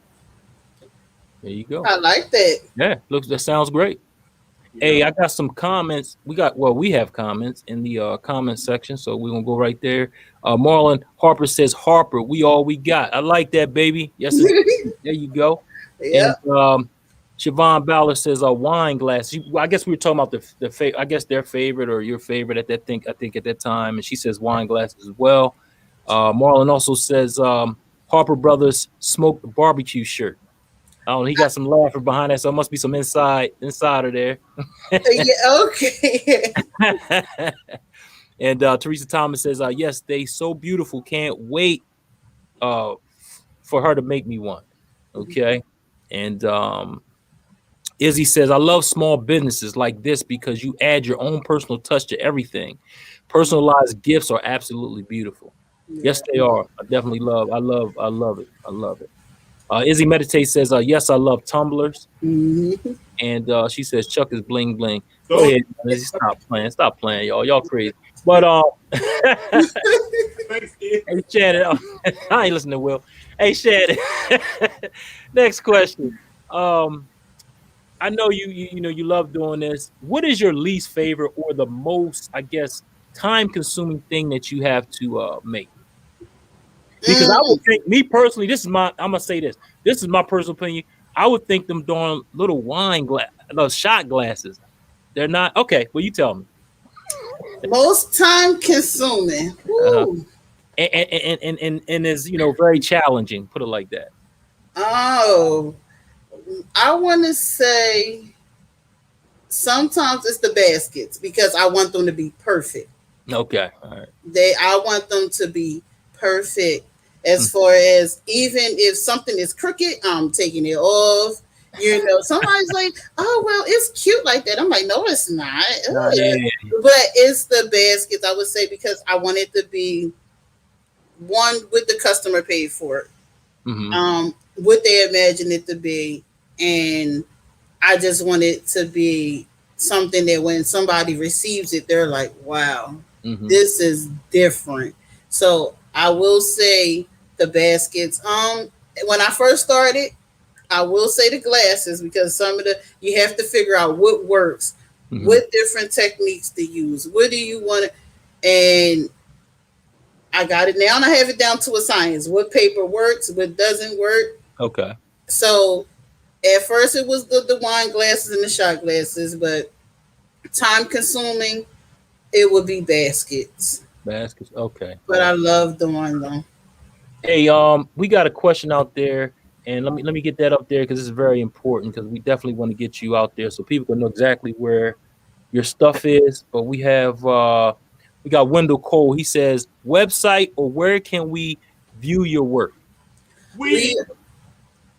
There you go. I like that. Yeah, that sounds great. Hey, I got some comments. We have comments in the comment section, so we're gonna go right there. Marlon Harper says, Harper, we all we got. I like that, baby. Yes, there you go. Yeah. And Siobhan Ballard says wine glass. I guess we were talking about I guess their favorite or your favorite at that thing. I think at that time, and she says wine glasses as well. Marlon also says Harper Brothers smoked barbecue shirt. Oh, he got some laughter behind that, so it must be some insider there. Yeah, okay. And Teresa Thomas says, yes, they so beautiful. Can't wait for her to make me one. Okay. And Izzy says, I love small businesses like this because you add your own personal touch to everything. Personalized gifts are absolutely beautiful. Yes, they are. I love it. I love it. Izzy Meditate says, yes, I love tumblers. Mm-hmm. And she says, Chuck is bling bling. Go Don't- ahead, Izzy, stop playing, y'all. Y'all crazy. But Thanks, Ed. hey Shannon, I ain't listening to Will. Hey Shannon, next question. I know you know you love doing this. What is your least favorite or the most, I guess, time consuming thing that you have to make? Because I would think, me personally, I'm gonna say this. This is my personal opinion. I would think them doing little those shot glasses. They're not okay. Well, you tell me. Most time consuming. Woo. And is very challenging. Put it like that. Oh, I want to say sometimes it's the baskets because I want them to be perfect. Okay, all right. I want them to be perfect as far as even if something is crooked, I'm taking it off. Somebody's like, oh, well, it's cute like that. I'm like, no, it's not. Yeah. But it's the baskets, I would say, because I want it to be one with the customer paid for it. Mm-hmm. What they imagine it to be. And I just want it to be something that when somebody receives it, they're like, wow, this is different. So I will say the baskets. When I first started, I will say the glasses because you have to figure out what works, what different techniques to use. What do you want to, and I got it now and I have it down to a science. What paper works, what doesn't work. Okay. So at first it was the wine glasses and the shot glasses, but time consuming, it would be baskets. Baskets, okay. But I love doing them. Hey, we got a question out there, and let me get that up there because this is very important because we definitely want to get you out there so people can know exactly where your stuff is. But we got Wendell Cole. He says, website or where can we view your work?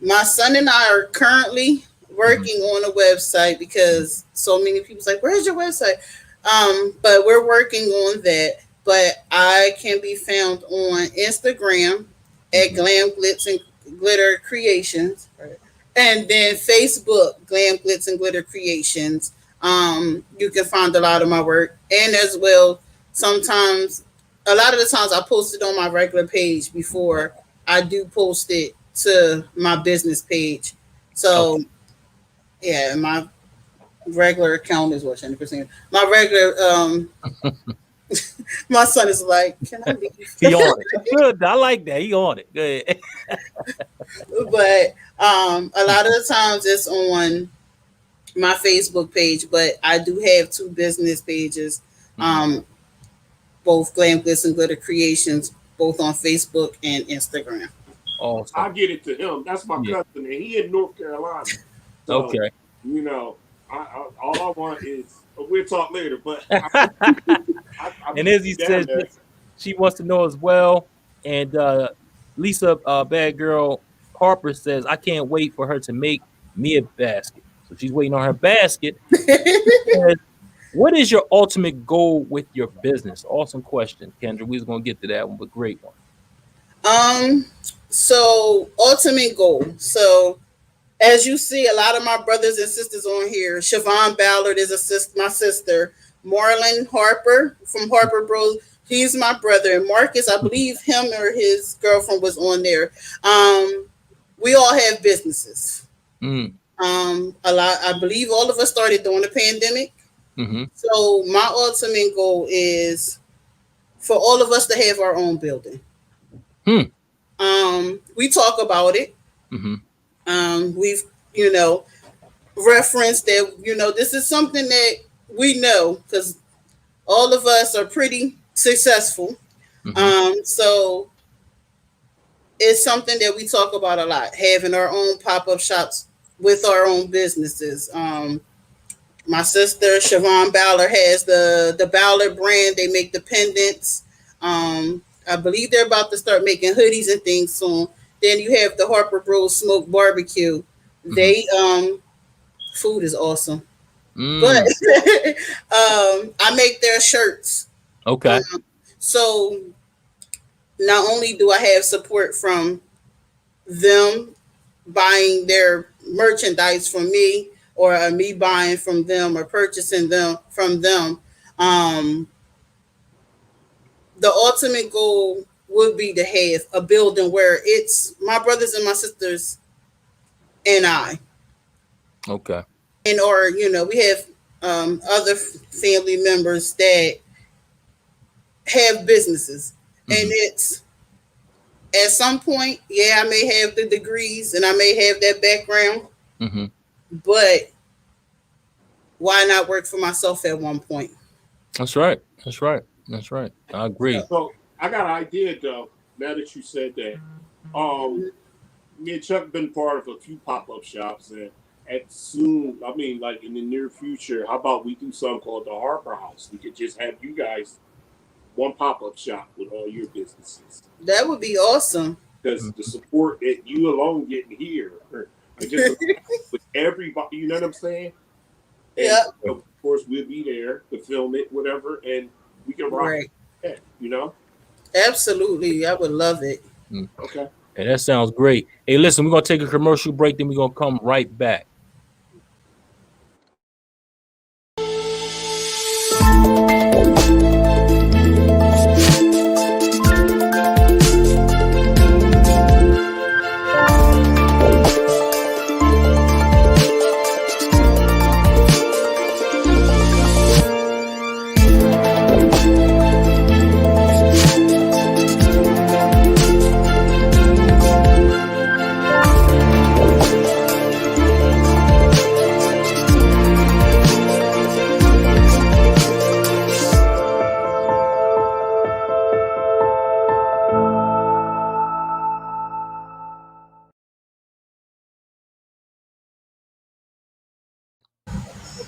My son and I are currently working on a website because so many people's like, where's your website? But we're working on that. But I can be found on Instagram at Glam, Glitz and Glitter Kreations. And then Facebook, Glam, Glitz and Glitter Kreations. You can find a lot of my work. And as well, sometimes, a lot of the times I post it on my regular page before I do post it to my business page. So, yeah, my regular account is what, 100%. My regular, my son is like, can I leave? He on it. Good. I like that. He on it. Good. But a lot of the times it's on my Facebook page, but I do have two business pages, both Glam, Glitz and Glitter Kreations, both on Facebook and Instagram. Awesome. I'll get it to him. That's my cousin, and he in North Carolina. So, okay. All I want is we'll talk later. But and Izzy says she wants to know as well. And Lisa, bad girl Harper says, I can't wait for her to make me a basket. So she's waiting on her basket. Says, what is your ultimate goal with your business? Awesome question, Kendra. We was gonna get to that one, but great one. So ultimate goal. So as you see, a lot of my brothers and sisters on here. Siobhan Ballard is my sister. Marlon Harper from Harper Bros. He's my brother. And Marcus, I believe him or his girlfriend was on there. We all have businesses. I believe all of us started during the pandemic. So my ultimate goal is for all of us to have our own building. We talk about it. We've, referenced that, this is something that we know because all of us are pretty successful. So it's something that we talk about a lot, having our own pop-up shops with our own businesses. My sister, Siobhan Ballard, has the Ballard brand. They make the pendants. I believe they're about to start making hoodies and things soon. Then you have the Harper Bros Smoked Barbecue. They food is awesome. But I make their shirts. Okay. So not only do I have support from them buying their merchandise from me, or me buying from them or purchasing them from them. Um, the ultimate goal would be to have a building where it's my brothers and my sisters and I. Okay. And or we have other family members that have businesses, and it's at some point, yeah, I may have the degrees and I may have that background, but why not work for myself at one point? That's right. That's right. That's right. I agree. So I got an idea though. Now that you said that, me and Chuck been part of a few pop-up shops, and at soon, I mean, like in the near future, how about we do something called the Harper House? We could just have you guys one pop-up shop with all your businesses. That would be awesome. Because the support that you alone getting here, or just with everybody, you know what I'm saying? Yeah. Of course, we'll be there to film it, whatever, and we can rock it, you know? Absolutely. I would love it. Okay. Hey, that sounds great. Hey, listen, we're going to take a commercial break, then we're going to come right back.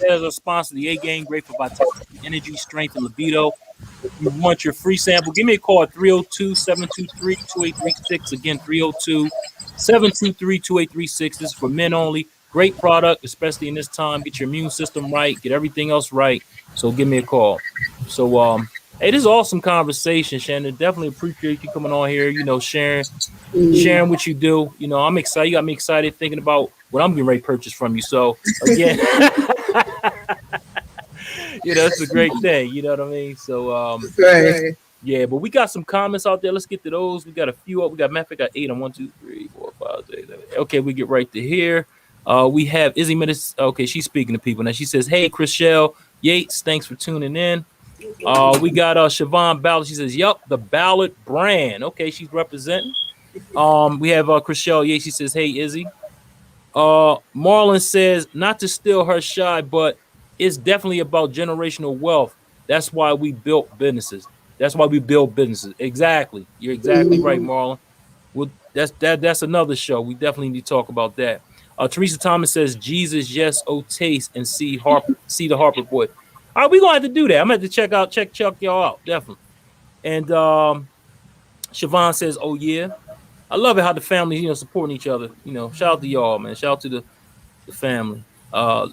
As a sponsor, the A Game, great for vitality, energy, strength, and libido. If you want your free sample, give me a call at 302-723-2836. Again, 302-723-2836. This is for men only. Great product, especially in this time. Get your immune system right, get everything else right. So give me a call. So, hey, this is awesome conversation, Shannon. Definitely appreciate you coming on here, sharing what you do. I'm excited. You got me excited thinking about what I'm getting ready to purchase from you. So, again, it's a great thing. You know what I mean? So, yeah, but we got some comments out there. Let's get to those. We got a few up. We got, matter of fact, 8 on 1, 2, 3, 4, 5, 6, 7. Okay, we get right to here. We have Izzy Medis. Okay, she's speaking to people now. She says, "Hey, Chriselle Yates, thanks for tuning in." We got Siobhan Ballard. She says, "Yup, the Ballard brand." Okay, she's representing. We have Chriselle Yates. She says, "Hey, Izzy." Marlon says, "Not to steal her shy, but it's definitely about generational wealth. That's why we built businesses. That's why we build businesses." Exactly. You're exactly right, Marlon. Well, that's another show. We definitely need to talk about that. Teresa Thomas says, "Jesus, yes, oh taste and see the Harper boy." All right, we're gonna have to do that. I'm gonna have to check y'all out, definitely. And Siobhan says, "Oh yeah." I love it how the family, supporting each other. Shout out to y'all, man. Shout out to the family.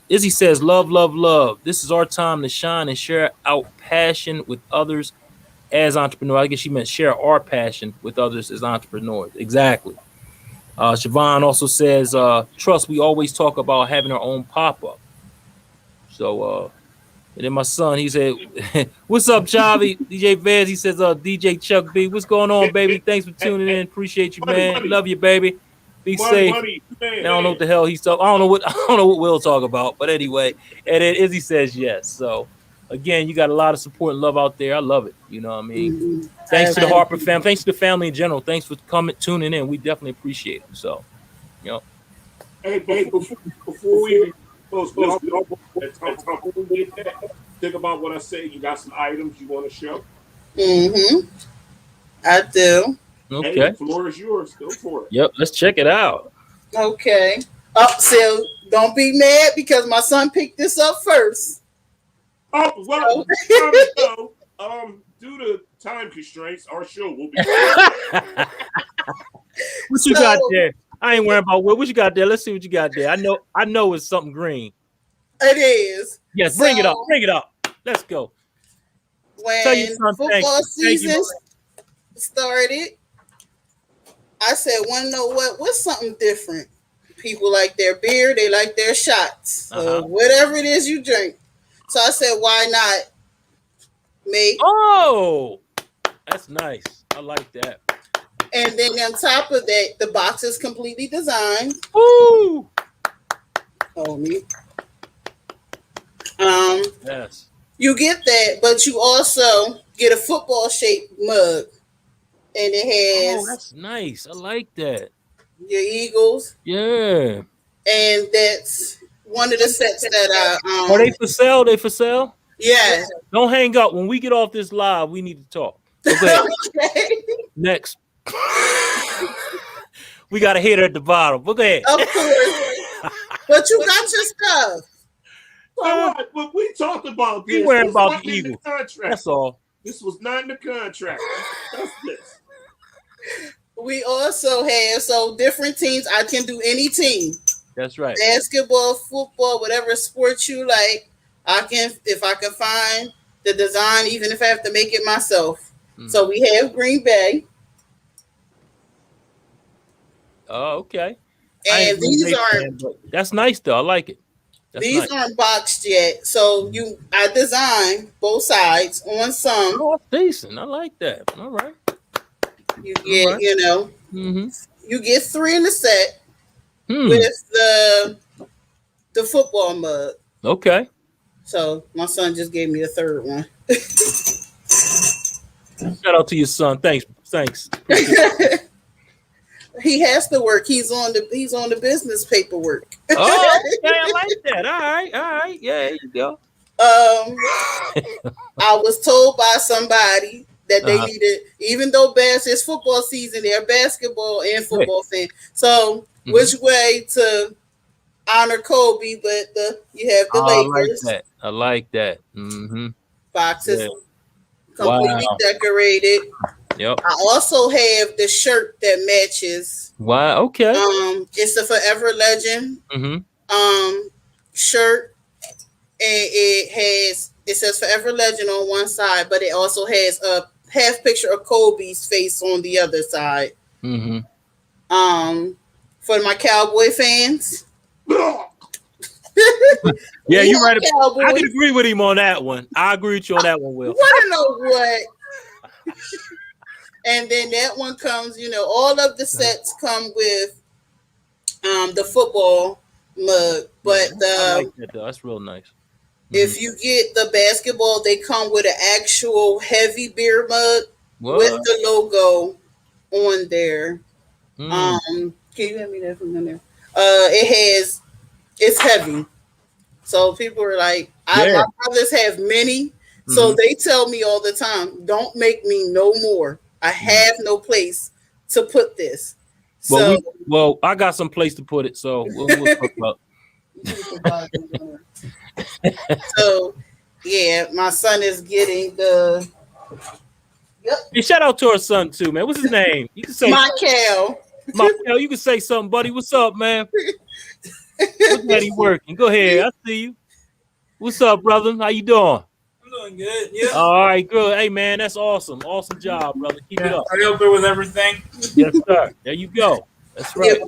Izzy says, "Love, love, love. This is our time to shine and share our passion with others as entrepreneurs." I guess she meant share our passion with others as entrepreneurs. Exactly. Siobhan also says, "Trust, we always talk about having our own pop-up." So, and then my son, he said, "What's up, Chavi?" DJ Vez, he says, "DJ Chuck B, what's going on, baby? Thanks for tuning in. Appreciate you, man. Money. Love you, baby. Be safe." Man, I don't know what the hell he's talking. I don't know what Will talk about, but anyway. And then Izzy says yes. So again, you got a lot of support and love out there. I love it. You know what I mean? Thanks to the Harper family. Thanks to the family in general. Thanks for tuning in. We definitely appreciate it. So, Hey, before we close, think about what I said. You got some items you want to show? I do. Okay. Hey, the floor is yours. Go for it. Yep. Let's check it out. Okay. So don't be mad because my son picked this up first. Oh, well, due to time constraints, our show will be. What you got there? I ain't worrying about what you got there. Let's see what you got there. I know it's something green. It is. Yes, bring it up. Bring it up. Let's go. When football season started, I said, "Want to know what? What's something different?" People like their beer, they like their shots. So whatever it is you drink. So I said, why not make? Oh, that's nice. I like that. And then on top of that, the box is completely designed. Woo! Hold me. Yes. You get that, but you also get a football shaped mug. And it has that's nice. I like that. Your Eagles. Yeah. And that's one of the sets that I Are they for sale? They for sale? Yeah. Don't hang up. When we get off this live, we need to talk. Okay. Next. We got a hitter at the bottom. Go ahead. Of course. But you got your stuff. All right, but we talked about this. We worrying about the Eagles. That's all. This was not in the contract. That's this. We also have different teams. I can do any team. That's right. Basketball, football, whatever sport you like. If I can find the design, even if I have to make it myself. So we have Green Bay. Oh, okay. And these aren't. That's nice though. I like it. These aren't boxed yet. So I designed both sides on some. Oh, that's decent. I like that. All right. You get, you get 3 in the set with the football mug. Okay. So my son just gave me a third one. Shout out to your son. Thanks. He has to work. He's on the business paperwork. Oh, okay, I like that. All right. Yeah, there you go. I was told by somebody that they needed, even though it's football season, they're basketball and football fan. So which way to honor Kobe? But you have the Lakers. I like that. Boxes completely decorated. Yep. I also have the shirt that matches. Wow. Okay. It's a Forever Legend shirt, and it says Forever Legend on one side, but it also has a half picture of Kobe's face on the other side. For my Cowboy fans. Yeah, you're right. I can agree with him on that one. I agree with you on that one, Will. Want to know what? And then that one comes, all of the sets come with the football mug. But I like that, though. That's real nice. If you get the basketball, they come with an actual heavy beer mug with the logo on there. Can you hand me that from in there? It's heavy. So people are like, my brothers have many. So they tell me all the time, don't make me no more. I have no place to put this. Well, I got some place to put it, so we'll talk about. So, yeah, my son is getting the. Yep. Hey, shout out to our son too, man. What's his name? You can say Michael. Michael, you can say something, buddy. What's up, man? What's daddy working? Go ahead. I see you. What's up, brother? How you doing? Doing good. Yeah. All right, good. Hey, man, that's awesome. Awesome job, brother. Keep it up. Are you up there with everything? Yes, sir. There you go. That's right.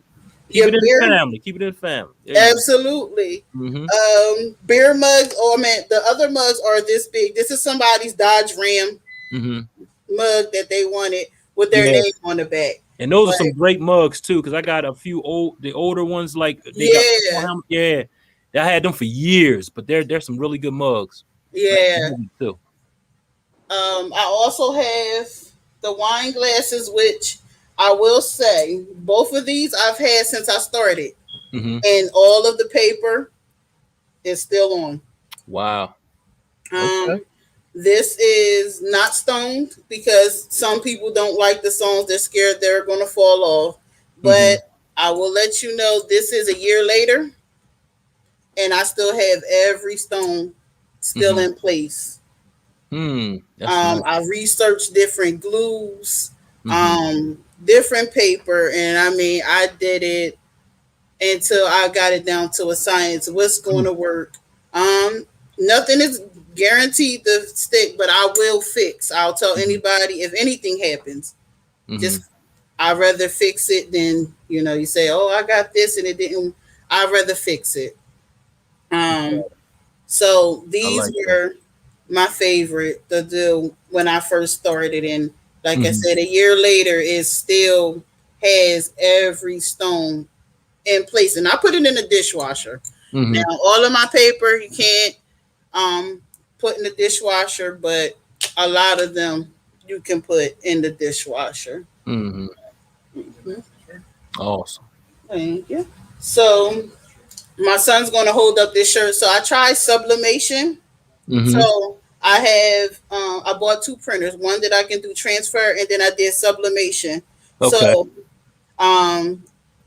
Keep it in the family. Keep it in the family. Absolutely. Beer mugs, the other mugs are this big. This is somebody's Dodge Ram mug that they wanted with their name on the back. And those are some great mugs too, because I got a few the older ones like I had them for years, but they're some really good mugs. Yeah. Too. I also have the wine glasses, which I will say both of these I've had since I started, and all of the paper is still on. Wow. This is not stoned because some people don't like the stones. They're scared they're going to fall off. But I will let you know this is a year later, and I still have every stone still in place. Nice. I researched different glues, different paper, and I did it until I got it down to a science. What's going to work? Nothing is guaranteed to stick, but I will fix. I'll tell anybody if anything happens. Just I'd rather fix it than, you say, oh, I got this and it didn't. I'd rather fix it. So these were my favorite to do when I first started. And like I said, a year later, it still has every stone in place. And I put it in the dishwasher. Now, all of my paper, you can't put in the dishwasher, but a lot of them you can put in the dishwasher. Awesome. Thank you. So my son's going to hold up this shirt. So I tried sublimation. So I have I bought 2 printers, one that I can do transfer, and then I did sublimation. Okay. So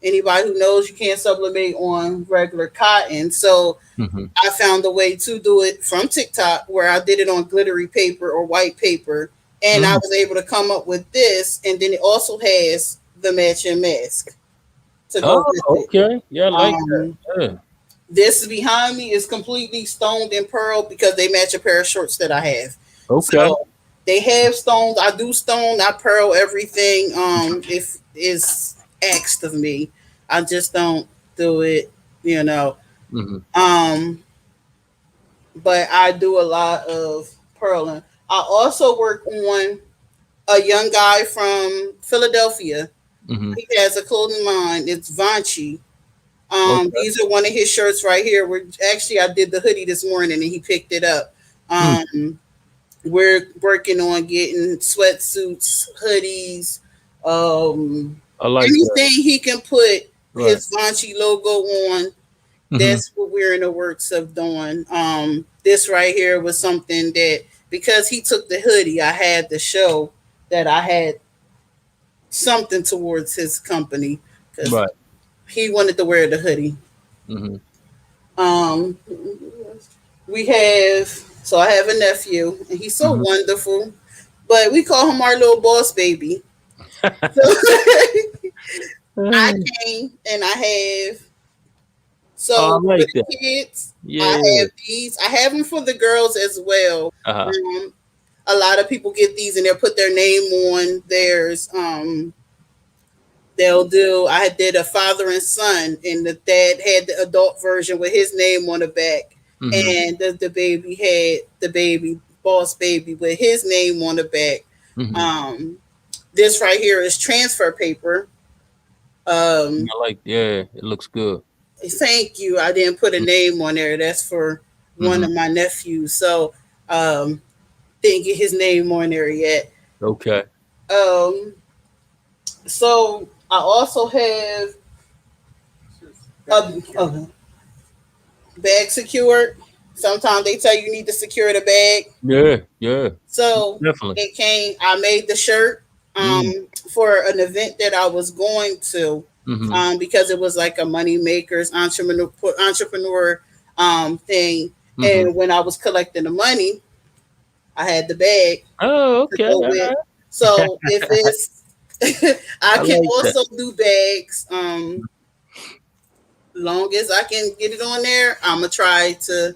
anybody who knows, you can't sublimate on regular cotton. So I found a way to do it from TikTok, where I did it on glittery paper or white paper, and I was able to come up with this. And then it also has the matching mask to go with it. Okay. Yeah, I like that. Yeah. This behind me is completely stoned in pearl because they match a pair of shorts that I have. Okay. So they have stones. I do stone. I pearl everything. If is asked of me, I just don't do it. But I do a lot of pearling. I also work on a young guy from Philadelphia. He has a clothing line. It's Vanchi. These are one of his shirts right here. Actually, I did the hoodie this morning and he picked it up. We're working on getting sweatsuits, hoodies, I like anything that. he can put his Vanchi logo on. That's what we're in the works of doing. This right here was something that, because he took the hoodie, I had to show that I had something towards his company. Right. He wanted to wear the hoodie. We have, so I have a nephew, and he's so wonderful, but we call him our little boss baby. So I came and I have, so I like for the that. kids, Yeah. I have these. I have them for the girls as well. A lot of people get these and they'll put their name on theirs. They'll do, I did a father and son, and the dad had the adult version with his name on the back. And the baby had the baby, boss baby, with his name on the back. This right here is transfer paper. I like, yeah, it looks good. Thank you. I didn't put a name on there. That's for one of my nephews. So didn't get his name on there yet. Okay. So I also have a bag secured. Sometimes they tell you need to secure the bag. Yeah. So Definitely. it came. I made the shirt for an event that I was going to, because it was like a money makers entrepreneur thing. And when I was collecting the money, I had the bag. Oh, okay. Right. So if it's I can like also do bags. Long as I can get it on there, I'm gonna try to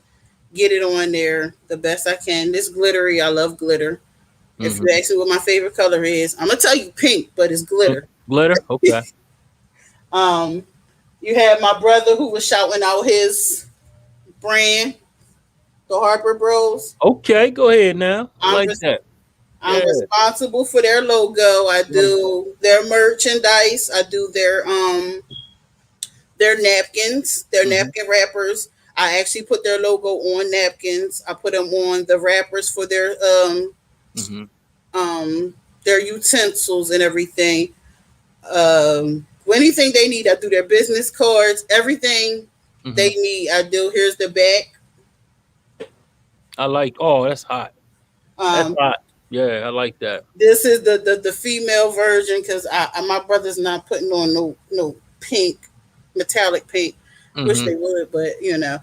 get it on there the best I can. This glittery, I love glitter. If you ask me what my favorite color is, I'm gonna tell you pink, but it's glitter. Glitter, okay. You had my brother who was shouting out his brand, the Harper Bros. Okay, go ahead now. I like that. I'm responsible for their logo. I do their merchandise. I do their napkins, their napkin wrappers. I actually put their logo on napkins. I put them on the wrappers for their utensils and everything. Anything they need, I do their business cards. Everything they need, I do. Here's the back. I like. Oh, that's hot. That's hot. Yeah, I like that. This is the female version because my brother's not putting on no pink, metallic pink. Wish they would, but you know.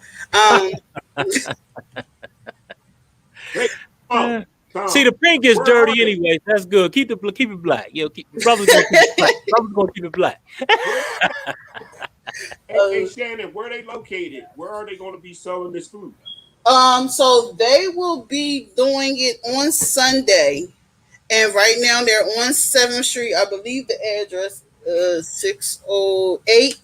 See, the pink is dirty anyway. That's good. Keep it black. Brother's gonna keep it black. Brother's gonna keep it black. Hey, Shannon, where are they located? Where are they going to be selling this food? So they will be doing it on Sunday And right now they're on 7th Street. I believe the address is 608.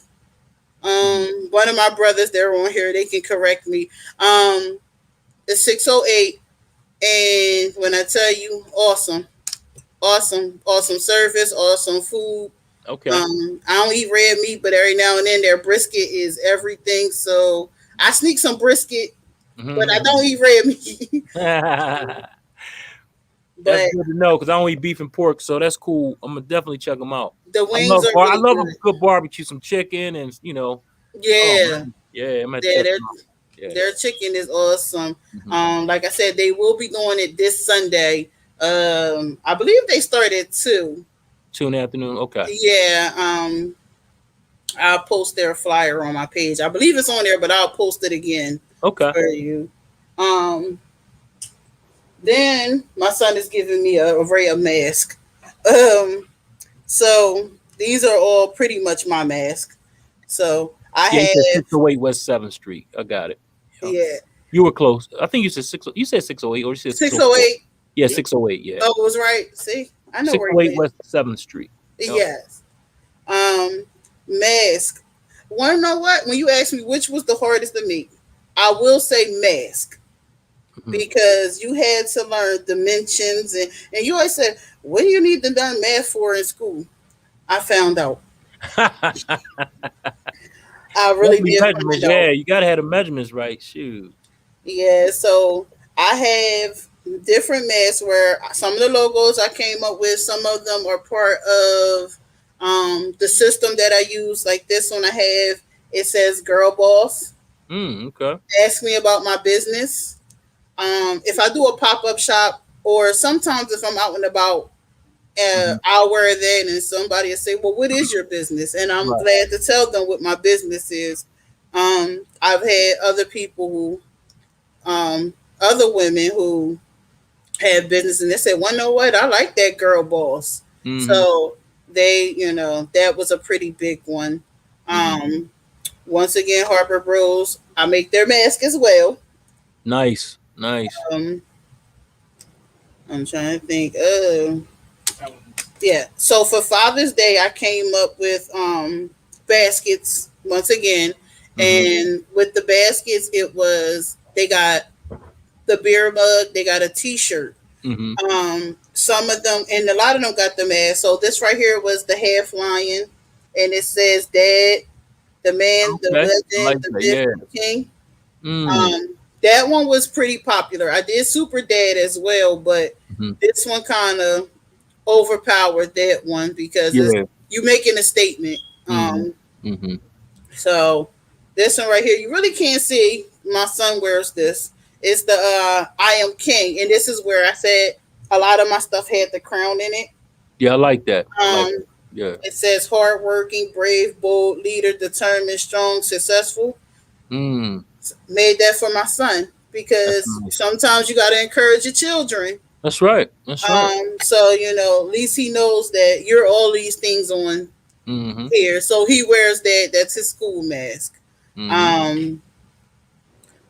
One of my brothers, they're on here. They can correct me. It's 608. And when I tell you, awesome, awesome service, awesome food. Okay. I don't eat red meat, but every now and then their brisket is everything. So I sneak some brisket, but I don't eat red meat. That's good to know because I don't eat beef and pork, so that's cool. I'm gonna definitely check them out. The wings are really I love good. a good barbecue, some chicken, and Yeah, their chicken is awesome. Like I said, they will be doing it this Sunday. I believe they start at 2 in the afternoon. Okay. Yeah. I'll post their flyer on my page. I believe it's on there, but I'll post it again. Okay. For you. Then my son is giving me a array of masks. So these are all pretty much my masks. So I have 608 West 7th Street. I got it. Yeah. You were close. I think you said 608 or you said 608. Yeah, 608. Yeah. Oh, it was right. See, I know 608 West 7th Street. Yes. Mask. Want to know what? When you ask me which was the hardest to make, I will say mask. Because you had to learn dimensions and you always said, what do you need to learn math for in school? I found out. I really did find out. Yeah, you gotta have the measurements right. Shoot. Yeah, so I have different masks where some of the logos I came up with, some of them are part of the system that I use. Like this one I have, it says Girl Boss. Okay. Ask me about my business. If I do a pop-up shop, or sometimes if I'm out and about, I'll wear that and somebody will say, well, what is your business? And I'm glad to tell them what my business is. I've had other people who, other women who had business and they said, well, know what? I like that Girl Boss. So they, that was a pretty big one. Once again, Harper Bros, I make their mask as well. Nice. I'm trying to think. Yeah. So for Father's Day, I came up with baskets once again, and with the baskets, it was they got the beer mug, they got a T-shirt. Some of them, and a lot of them got the mask. So this right here was the half lion, and it says Dad, the man, the legend, the myth, king. That one was pretty popular. I did Super Dad as well, but this one kind of overpowered that one because you're making a statement. So this one right here, you really can't see. My son wears this. It's the I Am King, and this is where I said a lot of my stuff had the crown in it. Yeah, I like that. It says hardworking, brave, bold, leader, determined, strong, successful. Made that for my son because sometimes you got to encourage your children. That's right. So at least he knows that you're all these things on here. So he wears that. That's his school mask. And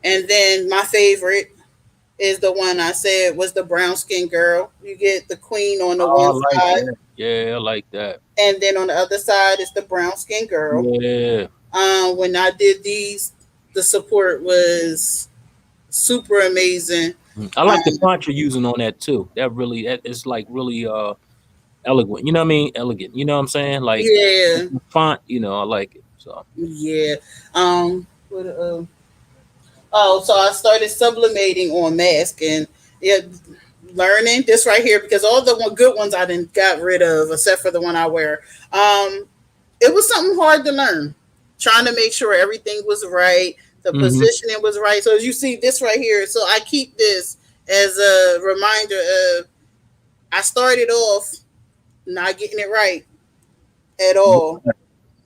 then my favorite is the one I said was the brown skin girl. You get the queen on the one side. That. Yeah, I like that. And then on the other side is the brown skin girl. Yeah. When I did these, the support was super amazing. I like the font you're using on that too. It's like really elegant. You know what I mean? Elegant. You know what I'm saying? Like font. I like it. So yeah. So I started sublimating on mask and learning this right here because all the good ones I didn't got rid of except for the one I wear. It was something hard to learn. Trying to make sure everything was right, the positioning was right. So as you see this right here, so I keep this as a reminder of I started off not getting it right at all.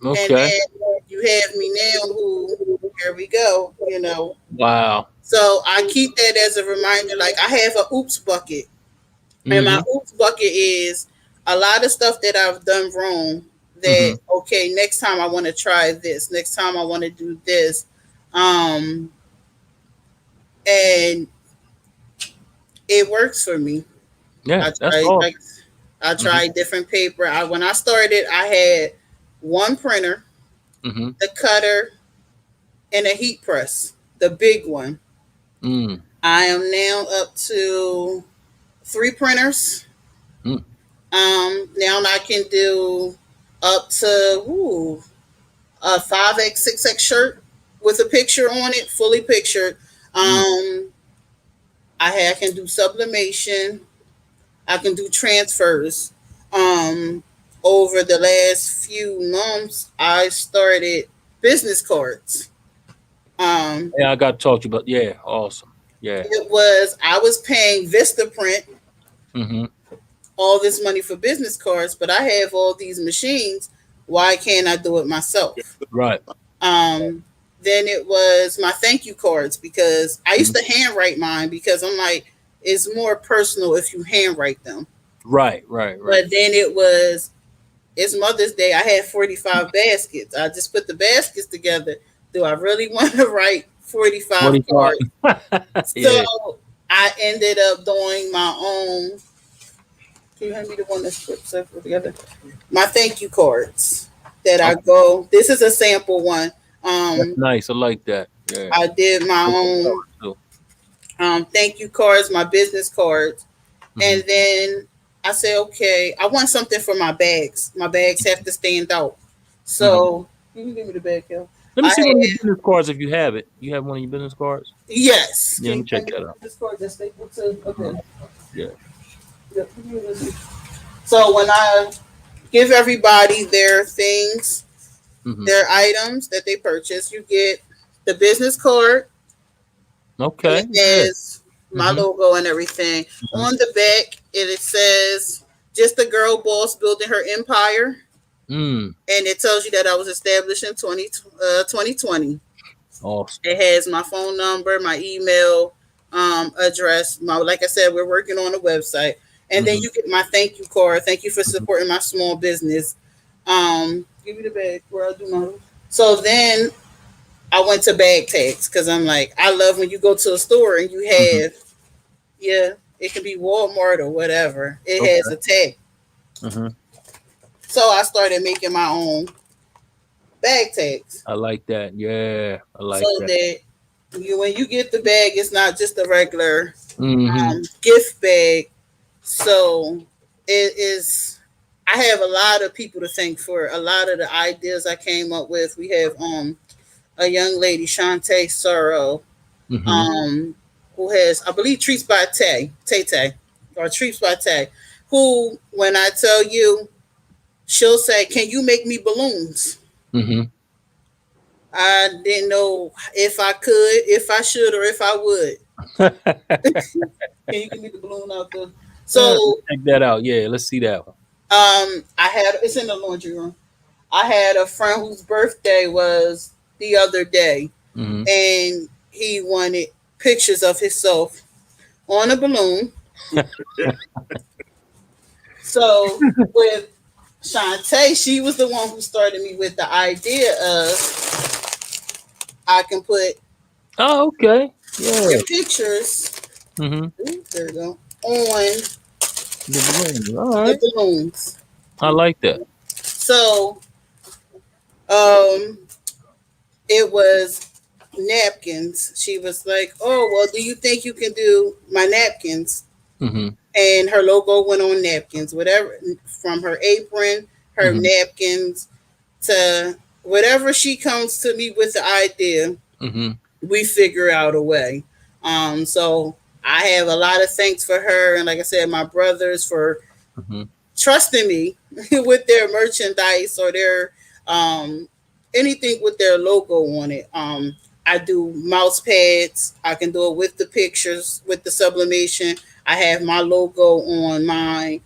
Okay. And then you have me now who, here we go, Wow. So I keep that as a reminder. Like I have a oops bucket. And my oops bucket is a lot of stuff that I've done wrong that, okay, next time I want to try this. Next time I want to do this. And it works for me. Yeah, I that's tried awesome. I tried different paper. When I started, I had one printer, Mm-hmm. the cutter, and a heat press, the big one. Mm. I am now up to three printers. Mm. Now I can do up to a 5X, 6X shirt with a picture on it, fully pictured. I can do sublimation. I can do transfers. Um, Over the last few months, I started business cards. Yeah, I got to talk to you about. Yeah, awesome. Yeah. I was paying Vistaprint Mm-hmm. all this money for business cards, but I have all these machines. Why can't I do it myself? Right. Um, then it was my thank you cards because I used Mhm. to handwrite mine because I'm like, it's more personal if you handwrite them. Right. Right. Right. But then it's Mother's Day. I had 45 baskets. I just put the baskets together. Do I really want to write 45 45. cards? Yeah. So I ended up doing my own. Can you hand me the one that's put together? My thank you cards that I Okay. go. This is a sample one. That's nice. I like that. Yeah. I did my own So, thank you cards, my business cards, and mhm. then I said, okay, I want something for my bags. My bags have to stand out. Mhm. So you can give me the bag, Kel. Let me I see one of your had business cards if you have it. You have one of your business cards? yes. Yeah, let me check that out. This card that's stapled to okay. Yeah. Yep. So when I give everybody their things, Hmm. their items that they purchase, you get the business card, and Okay. it Yeah. has my Hmm. logo and everything. Hmm. On the back, it says just a girl boss building her empire. Mm. And it tells you that I was established in 2020. Awesome. It has my phone number, my email address. Like I said, we're working on a website. And then Hmm. you get my thank you card. Thank you for Hmm. supporting my small business. Give me the bag where I do my. So then I went to bag tags because I'm like, I love when you go to a store and you Hmm. have, yeah, it can be Walmart or whatever. It has Okay. a tag. Hmm. So I started making my own bag tags I like that. Yeah. I so like that. that when you get the bag, it's not just a regular Hmm. gift bag. So it is. I have a lot of people to thank for a lot of the ideas I came up with. We have a young lady, Shantae Sorrow, Hmm. um, who has, I believe, Treats by Tay, or Treats by Tay, who, when I tell you, she'll say, "Can you make me balloons?" Hmm. I didn't know if I could, if I should, or if I would. Can you give me the balloon out there? So, Check that out. Yeah. Let's see that one. I had it's in the laundry room. I had a friend whose birthday was the other day, Hmm. and he wanted pictures of himself on a balloon. So with Shantae, she was the one who started me with the idea of I can put Oh, okay. Yeah. your pictures. Hmm. Ooh, there we go on The balloon. All the right. balloons. I like that. So um, it was napkins. She was like, "Oh, well, do you think you can do my napkins?" Hmm. And her logo went on napkins, whatever, from her apron, her Hmm. napkins to whatever she comes to me with the idea, Hmm. we figure out a way. So I have a lot of thanks for her, and like I said, my brothers for Hmm. trusting me with their merchandise or their um, anything with their logo on it. I do mouse pads. I can do it with the pictures, with the sublimation. I have my logo on mine.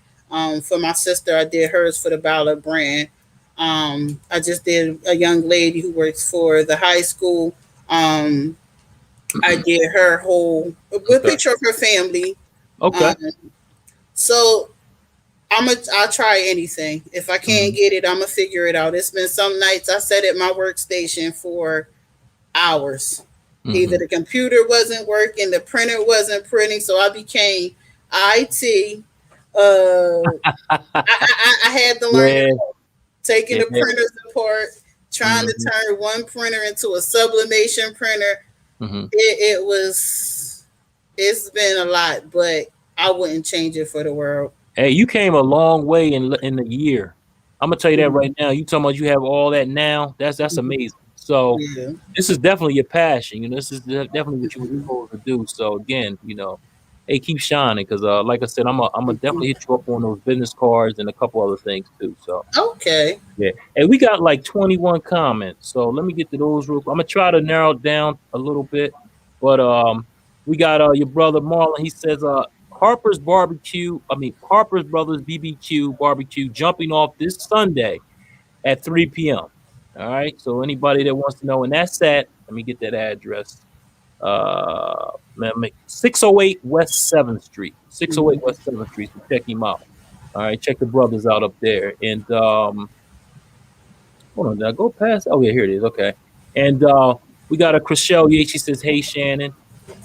For my sister, I did hers for the Ballard brand. I just did a young lady who works for the high school. Um, I did her whole with Okay. picture of her family. Okay. Um, so I'll try anything. If I can't Hmm. get it, I'm gonna figure it out. It's been some nights I sat at my workstation for hours. Either Hmm. the computer wasn't working, the printer wasn't printing, so I became IT. I had to learn Yeah, taking yeah. the printers apart, trying to turn one printer into a sublimation printer. It was, it's been a lot, but I wouldn't change it for the world. Hey, you came a long way in a year. I'm gonna tell you that right now. You talking about you have all that now? That's amazing. So Yeah. this is definitely your passion. You know, this is definitely what you were supposed to do. So again, you know, hey, keep shining because, like I said, I'm gonna definitely hit you up on those business cards and a couple other things too. So Okay. yeah, and we got like 21 comments. So let me get to those real quick. I'm gonna try to narrow it down a little bit, but we got your brother Marlon. He says Harper's Brothers BBQ barbecue jumping off this Sunday at 3 p.m. All right. So anybody that wants to know, and that's at, let me get that address. 608 West 7th Street. 608 West 7th Street. So check him out. All right, check the brothers out up there. And hold on, did I go past? Oh yeah, here it is. Okay. And we got a Chriselle Yates. She says, "Hey Shannon."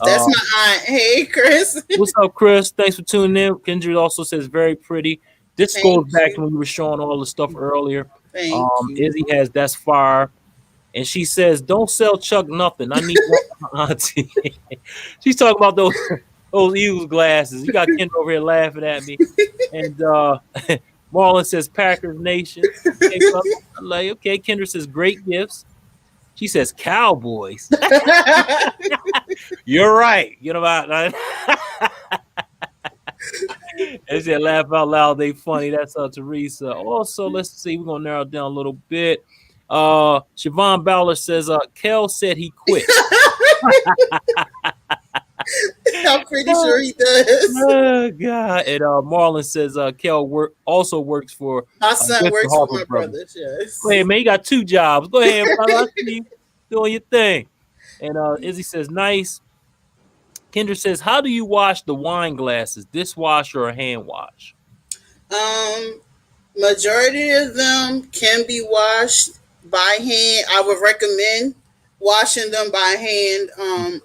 That's my aunt. Hey, Chris. What's up, Chris? Thanks for tuning in. Kendra also says, "Very pretty." This goes back to when we were showing all the stuff earlier. Thank you. Izzy has that's fire. And she says, "Don't sell Chuck nothing. I need one auntie." She's talking about those Eagles glasses. You got Kendra over here laughing at me. And Marlon says, "Packers Nation." Okay, I'm like, okay. Kendra says, "Great gifts." She says, "Cowboys." You're right. You know about. And she laugh out loud. They funny. That's Teresa. Also, let's see. We're gonna narrow it down a little bit. Siobhan Bowler says, Kel said he quit. I'm pretty sure he does. Oh God. And Marlon says Kel also works for my son works Harper for my brothers. Yes. Go ahead, man. You got 2 jobs. Go ahead, brother. I see you doing your thing. And Izzy says, "Nice." Kendra says, "How do you wash the wine glasses? Dishwasher or hand wash?" Majority of them can be washed by hand. I would recommend washing them by hand.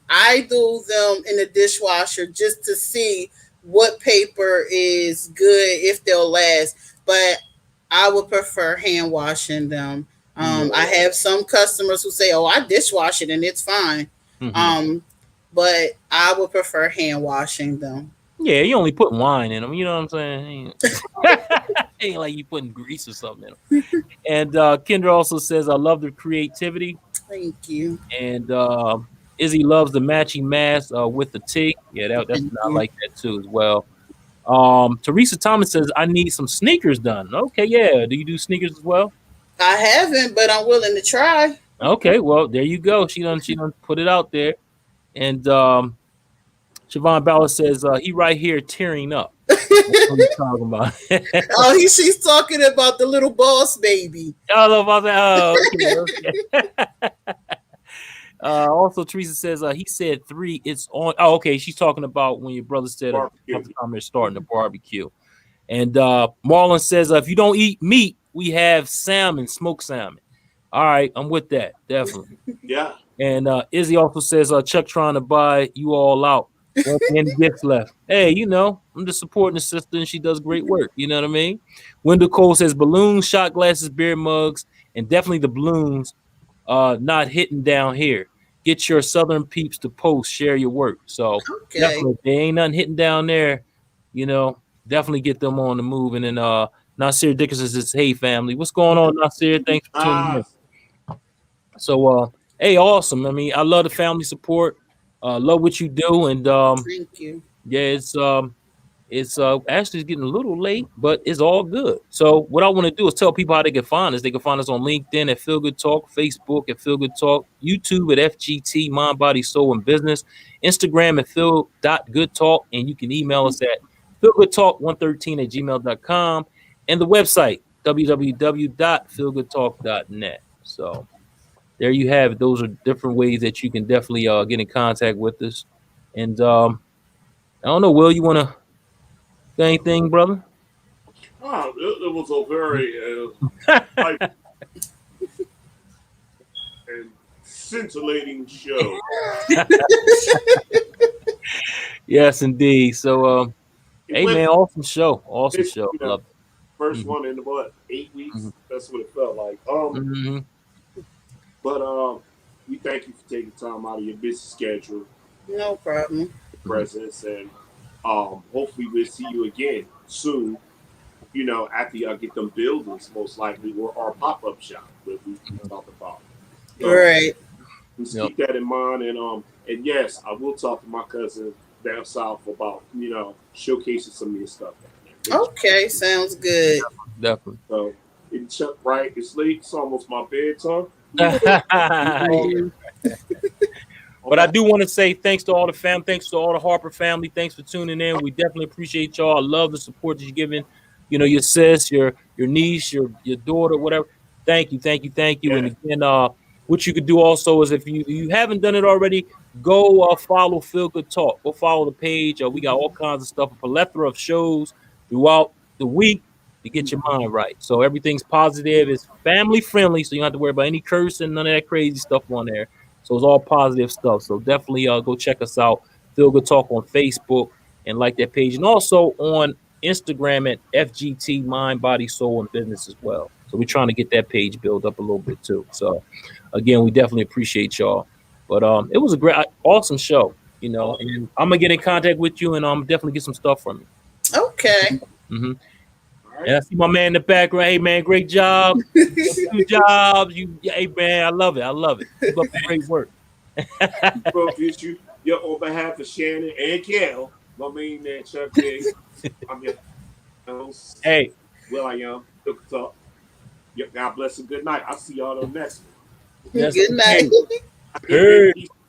I do them in the dishwasher just to see what paper is good, if they'll last. But I would prefer hand washing them. I have some customers who say, "Oh, I dishwash it and it's fine." But I would prefer hand washing them. Yeah, you only put wine in them. You know what I'm saying? Ain't like you putting grease or something in them. And Kendra also says, "I love the creativity." Thank you. And Izzy loves the matching mask with the tee. Yeah, that's not like that too as well. Teresa Thomas says, "I need some sneakers done." Okay, yeah. Do you do sneakers as well? I haven't, but I'm willing to try. Okay, well, there you go. She done put it out there. And Siobhan Bauer says, "He right here tearing up." What are you talking about? She's talking about the little boss baby. Okay. Also, Teresa says, he said 3. It's on. Oh, okay. She's talking about when your brother said they're starting the barbecue. And Marlon says, if you don't eat meat, we have salmon, smoked salmon. All right, I'm with that, definitely. Yeah. And Izzy also says, Chuck trying to buy you all out. Any gifts left? Hey, you know, I'm just supporting the sister, and she does great work. You know what I mean? Wendell Cole says balloons, shot glasses, beer mugs, and definitely the balloons not hitting down here. Get your Southern peeps to post, share your work. So definitely, if there ain't nothing hitting down there, you know, definitely get them on the move. And then Nasir Dickerson says, "Hey family, what's going on, Nasir? Thanks for tuning in." So hey, awesome. I mean, I love the family support. Love what you do, and thank you. Yeah, it's actually getting a little late, but it's all good. So what I want to do is tell people how they can find us. They can find us on LinkedIn at Feel Good Talk, Facebook at Feel Good Talk, YouTube at FGT Mind, Body, Soul, and Business, Instagram at Feel.Good-Talk, and you can email us at feelgoodtalk113@gmail.com, and the website www.feelgoodtalk.net. So there you have it. Those are different ways that you can definitely get in contact with us. And I don't know, Will, you want to say anything, brother? Oh, it was a very and scintillating show. Yes, indeed. So Hey man, awesome show. Awesome show. You know, Love it. First one in what, 8 weeks? That's what it felt like. But we thank you for taking time out of your busy schedule. No problem. Presence, and hopefully we'll see you again soon. You know, after y'all get them buildings, most likely, or our pop-up shop that we talked about. Right. Just keep that in mind, and yes, I will talk to my cousin down south about showcasing some of your stuff. Okay, sounds good. Definitely. So it's right. It's late. It's almost my bedtime. But I do want to say thanks to all the fam, thanks to all the Harper family, thanks for tuning in. We definitely appreciate y'all. I love the support that you're giving, your sis, your niece, your daughter, whatever. Thank you. Yeah. And again, what you could do also is if you haven't done it already, go follow Feel Good Talk. Go follow the page. We got all kinds of stuff, a plethora of shows throughout the week to get your mind right. So everything's positive. It's family friendly, so you don't have to worry about any cursing, none of that crazy stuff on there. So it's all positive stuff. So definitely go check us out. Feel Good Talk on Facebook and like that page. And also on Instagram at FGT Mind, Body, Soul, and Business as well. So we're trying to get that page built up a little bit too. So again, we definitely appreciate y'all. But it was a great, awesome show, and I'm going to get in contact with you and definitely get some stuff from you. Okay. Mm-hmm. And I see my man in the background. Hey, man, great job. 2 jobs. Hey, man, I love it. Keep up the great work. You're on behalf of Shannon and Kel, my main man, Chuck K. I'm your host. Hey. Will I am. Talk. God bless and good night. I'll see y'all on the next one. Good night. Hey.